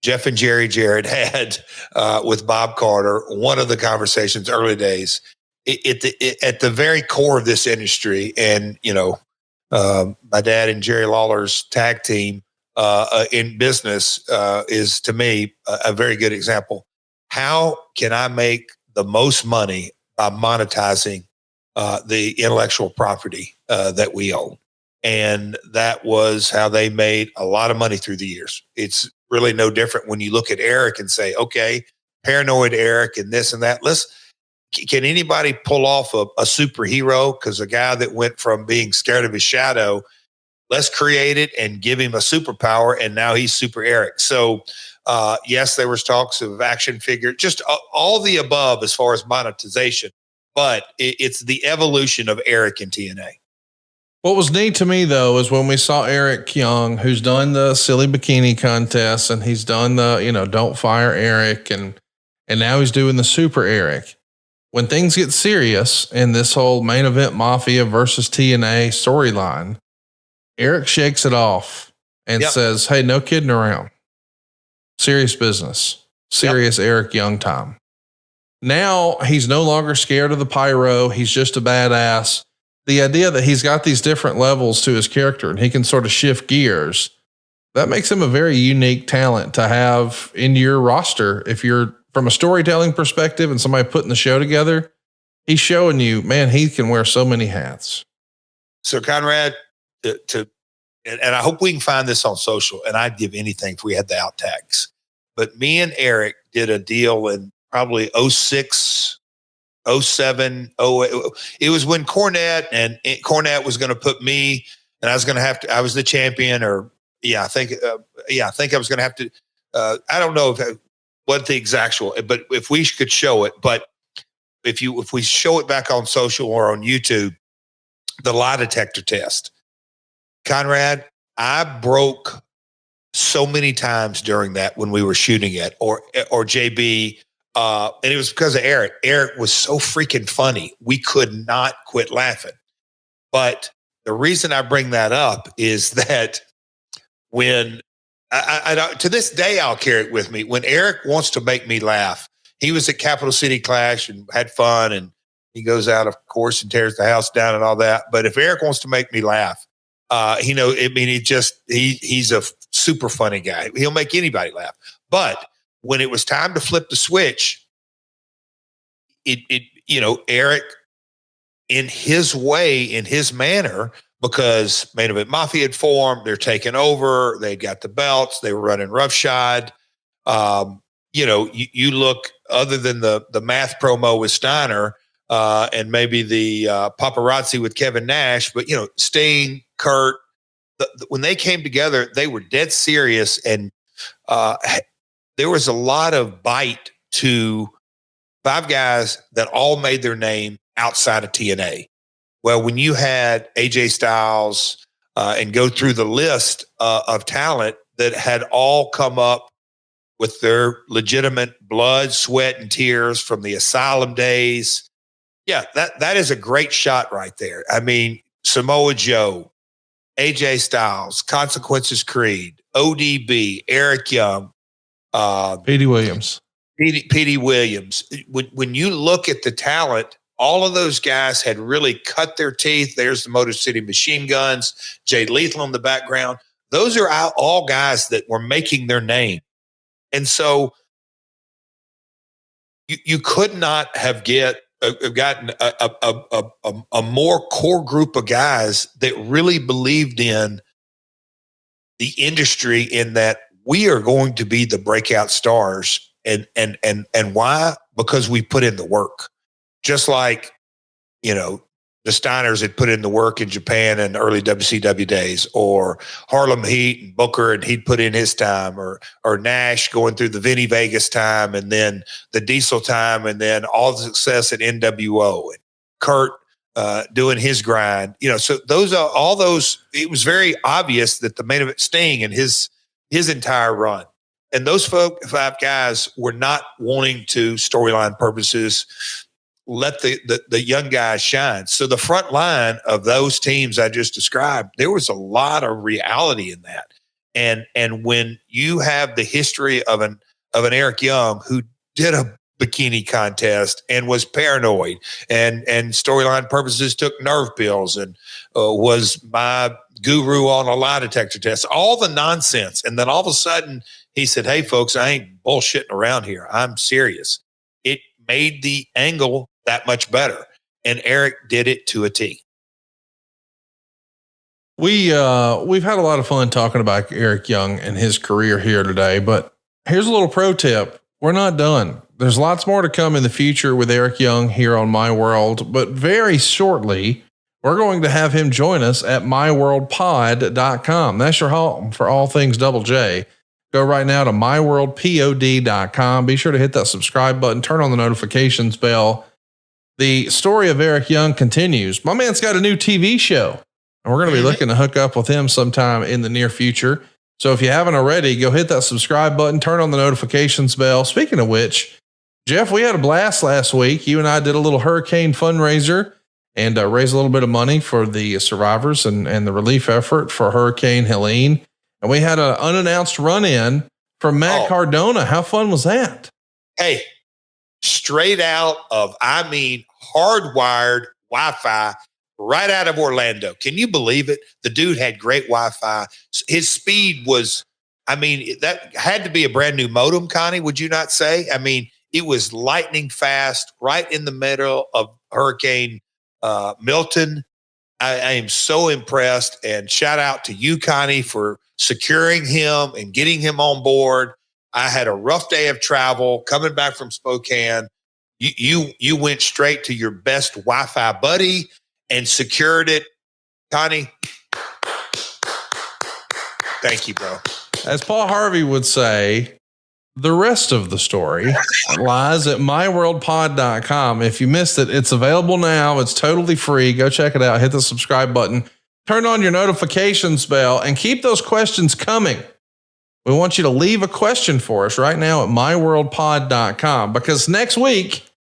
Jeff and Jarrett had with Bob Carter, one of the conversations early days, at the very core of this industry, and my dad and Jerry Lawler's tag team in business is, to me, a very good example. How can I make the most money by monetizing the intellectual property that we own? And that was how they made a lot of money through the years. It's really no different when you look at Eric and say, okay, paranoid Eric and this and that. Can anybody pull off a superhero? Because a guy that went from being scared of his shadow, let's create it and give him a superpower, and now he's Super Eric. So yes, there was talks of action figure, just all the above as far as monetization, but it's the evolution of Eric in TNA. What was neat to me, though, is when we saw Eric Young, who's done the silly bikini contest, and he's done the, don't fire Eric, and now he's doing the Super Eric. When things get serious in this whole main event Mafia versus TNA storyline, Eric shakes it off and says, hey, no kidding around. Serious business. Serious Eric Young time. Now he's no longer scared of the pyro. He's just a badass. The idea that he's got these different levels to his character and he can sort of shift gears, that makes him a very unique talent to have in your roster. If you're from a storytelling perspective and somebody putting the show together, he's showing you, man, he can wear so many hats. So Conrad, and I hope we can find this on social, and I'd give anything if we had the outtakes, but me and Eric did a deal in probably 06, 07, 08. It was when Cornette was going to put me, and I was going to have to, I was the champion, I think I was going to have to, I don't know what the exact, but if we could show it, but if we show it back on social or on YouTube, the lie detector test, Conrad, I broke so many times during that when we were shooting it, or JB, and it was because of Eric. Eric was so freaking funny. We could not quit laughing. But the reason I bring that up is that when I to this day, I'll carry it with me. When Eric wants to make me laugh, he was at Capital City Clash and had fun, and he goes out, of course, and tears the house down and all that. But if Eric wants to make me laugh, he's a super funny guy. He'll make anybody laugh. But when it was time to flip the switch, Eric, in his way, in his manner, because Main Event Mafia had formed, they're taking over, they got the belts, they were running roughshod. You look, other than the math promo with Steiner, and maybe the paparazzi with Kevin Nash, but Sting, Kurt, when they came together, they were dead serious, and there was a lot of bite to 5 guys that all made their name outside of TNA. Well, when you had AJ Styles and go through the list of talent that had all come up with their legitimate blood, sweat, and tears from the Asylum days. Yeah, that is a great shot right there. I mean, Samoa Joe, AJ Styles, Consequences Creed, ODB, Eric Young, Petey Williams. Petey Williams. When you look at the talent, all of those guys had really cut their teeth. There's the Motor City Machine Guns, Jay Lethal in the background. Those are all guys that were making their name. And so you could not have gotten a more core group of guys that really believed in the industry, in that we are going to be the breakout stars. And why? Because we put in the work. Just like, the Steiners had put in the work in Japan in the early WCW days, or Harlem Heat and Booker, and he'd put in his time, or Nash going through the Vinny Vegas time, and then the Diesel time, and then all the success at NWO, and Kurt doing his grind. So those are all those. It was very obvious that the main event Sting and his entire run. And those 5 guys were not wanting to, storyline purposes, let the young guys shine. So the front line of those teams I just described, there was a lot of reality in that. And when you have the history of an Eric Young who did a bikini contest and was paranoid and storyline purposes took nerve pills and was my guru on a lie detector test, all the nonsense. And then all of a sudden he said, "Hey folks, I ain't bullshitting around here. I'm serious." It made the angle that much better. And Eric did it to a T. We've had a lot of fun talking about Eric Young and his career here today, but here's a little pro tip. We're not done. There's lots more to come in the future with Eric Young here on My World, but very shortly, we're going to have him join us at myworldpod.com. That's your home for all things Double J. Go right now to myworldpod.com. Be sure to hit that subscribe button, turn on the notifications bell. The story of Eric Young continues. My man's got a new TV show, and we're going to be looking to hook up with him sometime in the near future. So if you haven't already, go hit that subscribe button, turn on the notifications bell. Speaking of which, Jeff, we had a blast last week. You and I did a little hurricane fundraiser and raised a little bit of money for the survivors and the relief effort for Hurricane Helene. And we had an unannounced run-in from Matt Cardona. How fun was that? Hey, straight out of, hardwired Wi-Fi right out of Orlando. Can you believe it? The dude had great Wi-Fi. His speed was, that had to be a brand new modem, Connie, would you not say? It was lightning fast, right in the middle of Hurricane Milton. I am so impressed, and shout out to you, Connie, for securing him and getting him on board. I had a rough day of travel coming back from Spokane. You went straight to your best Wi-Fi buddy and secured it. Connie, thank you, bro. As Paul Harvey would say, the rest of the story lies at myworldpod.com. If you missed it, it's available now. It's totally free. Go check it out. Hit the subscribe button, turn on your notifications bell, and keep those questions coming. We want you to leave a question for us right now at myworldpod.com, because next week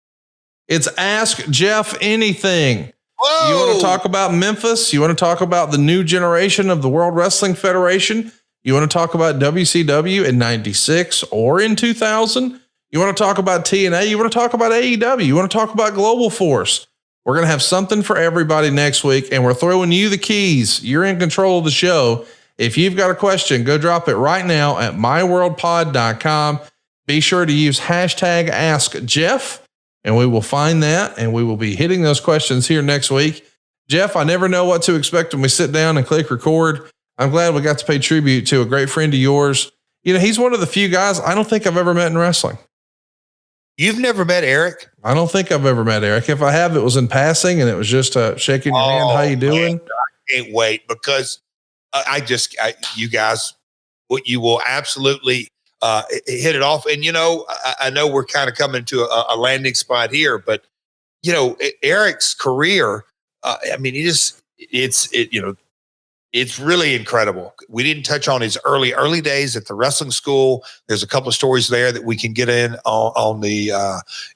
it's Ask Jeff Anything. Whoa. You want to talk about Memphis? You want to talk about the new generation of the World Wrestling Federation? You want to talk about WCW in 96 or in 2000? You want to talk about TNA? You want to talk about AEW? You want to talk about Global Force? We're going to have something for everybody next week, and we're throwing you the keys. You're in control of the show. If you've got a question, go drop it right now at myworldpod.com. Be sure to use hashtag AskJeff, and we will find that, and we will be hitting those questions here next week. Jeff, I never know what to expect when we sit down and click record. I'm glad we got to pay tribute to a great friend of yours. He's one of the few guys I don't think I've ever met in wrestling. You've never met Eric? I don't think I've ever met Eric. If I have, it was in passing, and it was just shaking your hand. How you doing? Man, I can't wait, because you guys, what you will absolutely it hit it off. And, I know we're kind of coming to a landing spot here, but, Eric's career, it's really incredible. We didn't touch on his early days at the wrestling school. There's a couple of stories there that we can get in on the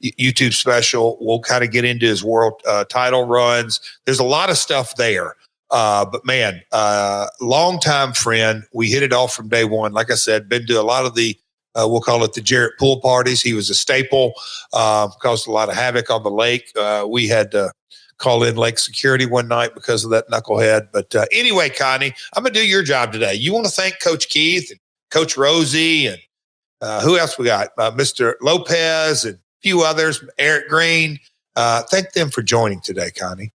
YouTube special. We'll kind of get into his world title runs. There's a lot of stuff there. But man, longtime friend. We hit it off from day one. Like I said, been to a lot of the, we'll call it the Jarrett pool parties. He was a staple, caused a lot of havoc on the lake. We had to call in lake security one night because of that knucklehead. But anyway, Connie, I'm going to do your job today. You want to thank Coach Keith and Coach Rosie and who else we got? Mr. Lopez and a few others, Eric Green. Thank them for joining today, Connie.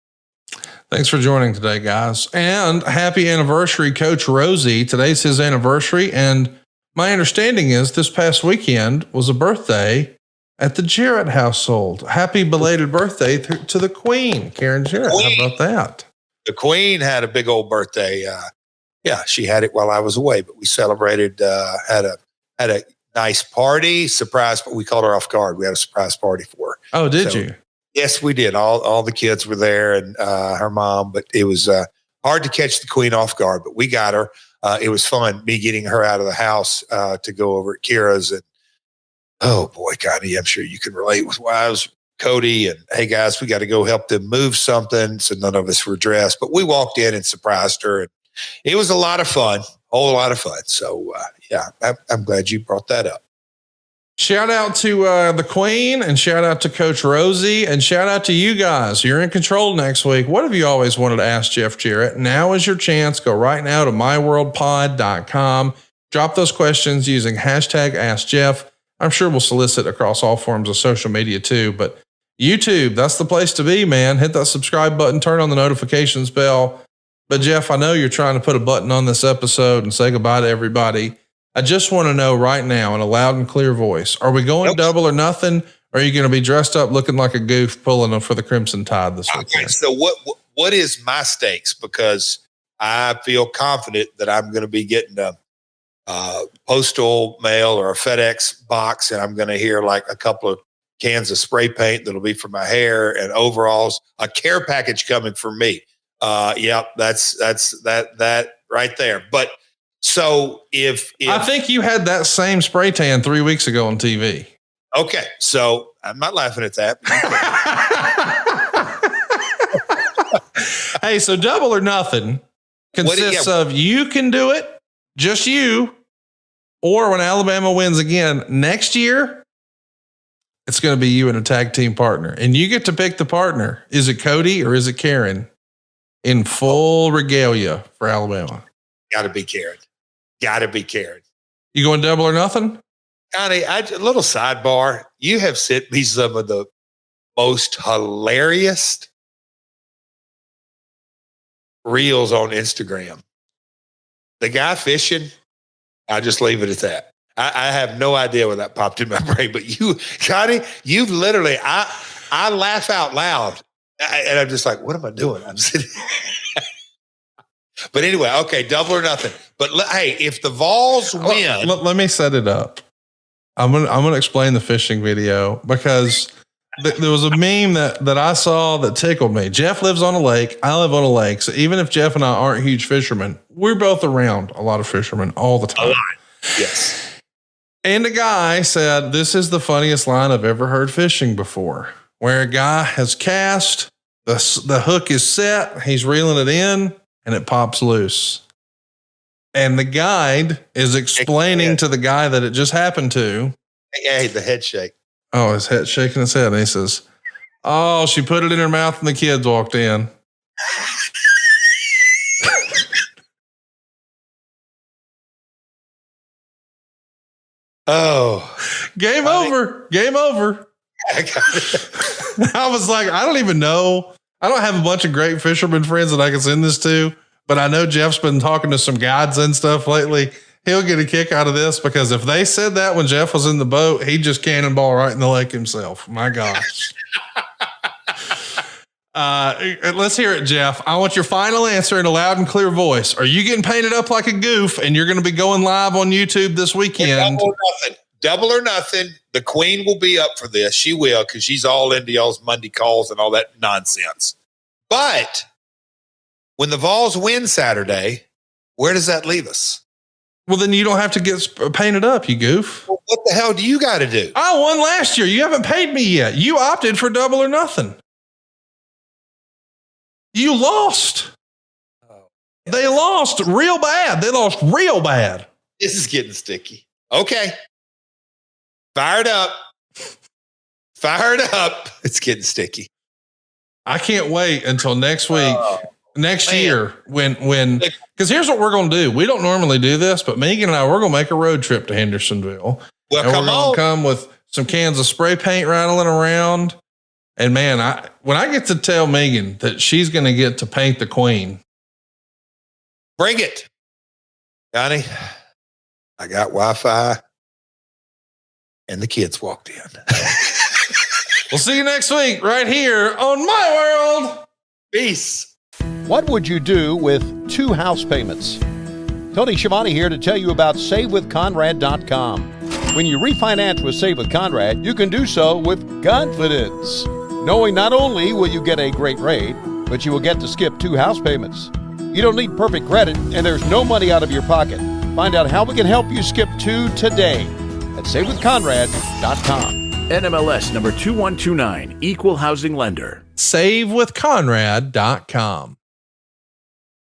Thanks for joining today, guys. And happy anniversary, Coach Rosie. Today's his anniversary. And my understanding is this past weekend was a birthday at the Jarrett household. Happy belated birthday to the Queen, Karen Jarrett. How about that? The Queen had a big old birthday. She had it while I was away, but we celebrated, had a nice party, surprise, but we caught her off guard. We had a surprise party for her. Oh, did you? Yes, we did. All the kids were there and her mom, but it was hard to catch the Queen off guard, but we got her. It was fun, me getting her out of the house to go over at Kira's. And oh boy, Connie, I'm sure you can relate with wives, Cody, and hey guys, we got to go help them move something. So none of us were dressed, but we walked in and surprised her. And it was a lot of fun, a whole lot of fun. So I'm glad you brought that up. Shout out to the Queen and shout out to Coach Rosie and shout out to you guys. You're in control next week. What have you always wanted to ask Jeff Jarrett? Now is your chance. Go right now to myworldpod.com. Drop those questions using hashtag AskJeff. I'm sure we'll solicit across all forms of social media too, but YouTube, that's the place to be, man. Hit that subscribe button, turn on the notifications bell. But Jeff, I know you're trying to put a button on this episode and say goodbye to everybody. I just want to know right now in a loud and clear voice, are we going double or nothing? Or are you going to be dressed up looking like a goof pulling them for the Crimson Tide this weekend? Okay, so what is my stakes? Because I feel confident that I'm going to be getting a postal mail or a FedEx box, and I'm going to hear like a couple of cans of spray paint that'll be for my hair and overalls, a care package coming for me. That's that right there. But so if I think you had that same spray tan 3 weeks ago on TV. Okay. So I'm not laughing at that. Hey, so double or nothing consists of you can do it, just you, or when Alabama wins again next year, it's going to be you and a tag team partner. And you get to pick the partner. Is it Cody or is it Karen? In full regalia for Alabama. Got to be Karen. Got to be Karen. You going double or nothing? Connie, a little sidebar. You have sent me some of the most hilarious reels on Instagram. The guy fishing, I'll just leave it at that. I have no idea when that popped in my brain, but you, Connie, you literally, I laugh out loud. And I'm just like, what am I doing? I'm sitting. But anyway, okay, double or nothing. But hey, if the Vols win, let me set it up. I'm gonna explain the fishing video because there was a meme that I saw that tickled me. Jeff lives on a lake. I live on a lake. So even if Jeff and I aren't huge fishermen, we're both around a lot of fishermen all the time. A lot. Yes. And a guy said, "This is the funniest line I've ever heard fishing before." Where a guy has cast, the hook is set, he's reeling it in, and it pops loose. And the guide is explaining to the guy that it just happened to. Hey, the head shake. Oh, his head shaking his head. And he says, "Oh, she put it in her mouth and the kids walked in." Oh, game over. Game over. I was like, I don't even know. I don't have a bunch of great fisherman friends that I can send this to, but I know Jeff's been talking to some guides and stuff lately. He'll get a kick out of this because if they said that when Jeff was in the boat, he'd just cannonball right in the lake himself. My gosh. Let's hear it, Jeff. I want your final answer in a loud and clear voice. Are you getting painted up like a goof and you're going to be going live on YouTube this weekend? Double or nothing. Double or nothing. The queen will be up for this. She will, because she's all into y'all's Monday calls and all that nonsense. But when the Vols win Saturday, where does that leave us? Well, then you don't have to get painted up, you goof. Well, what the hell do you got to do? I won last year. You haven't paid me yet. You opted for double or nothing. You lost. They lost real bad. They lost real bad. This is getting sticky. Okay. Fired up. Fired up. It's getting sticky. I can't wait until next week, year, when because here's what we're going to do. We don't normally do this, but Megan and I, we're going to make a road trip to Hendersonville. Well, and we're going to come with some cans of spray paint rattling around. And man, when I get to tell Megan that she's going to get to paint the queen. Bring it. Johnny, I got Wi-Fi and the kids walked in. We'll see you next week right here on My World. Peace. What would you do with 2 house payments? Tony Schiavone here to tell you about SaveWithConrad.com. When you refinance with Save with Conrad, you can do so with confidence, knowing not only will you get a great rate, but you will get to skip 2 house payments. You don't need perfect credit, and there's no money out of your pocket. Find out how we can help you skip 2 today at SaveWithConrad.com. NMLS number 2129, Equal Housing Lender. SaveWithConrad.com.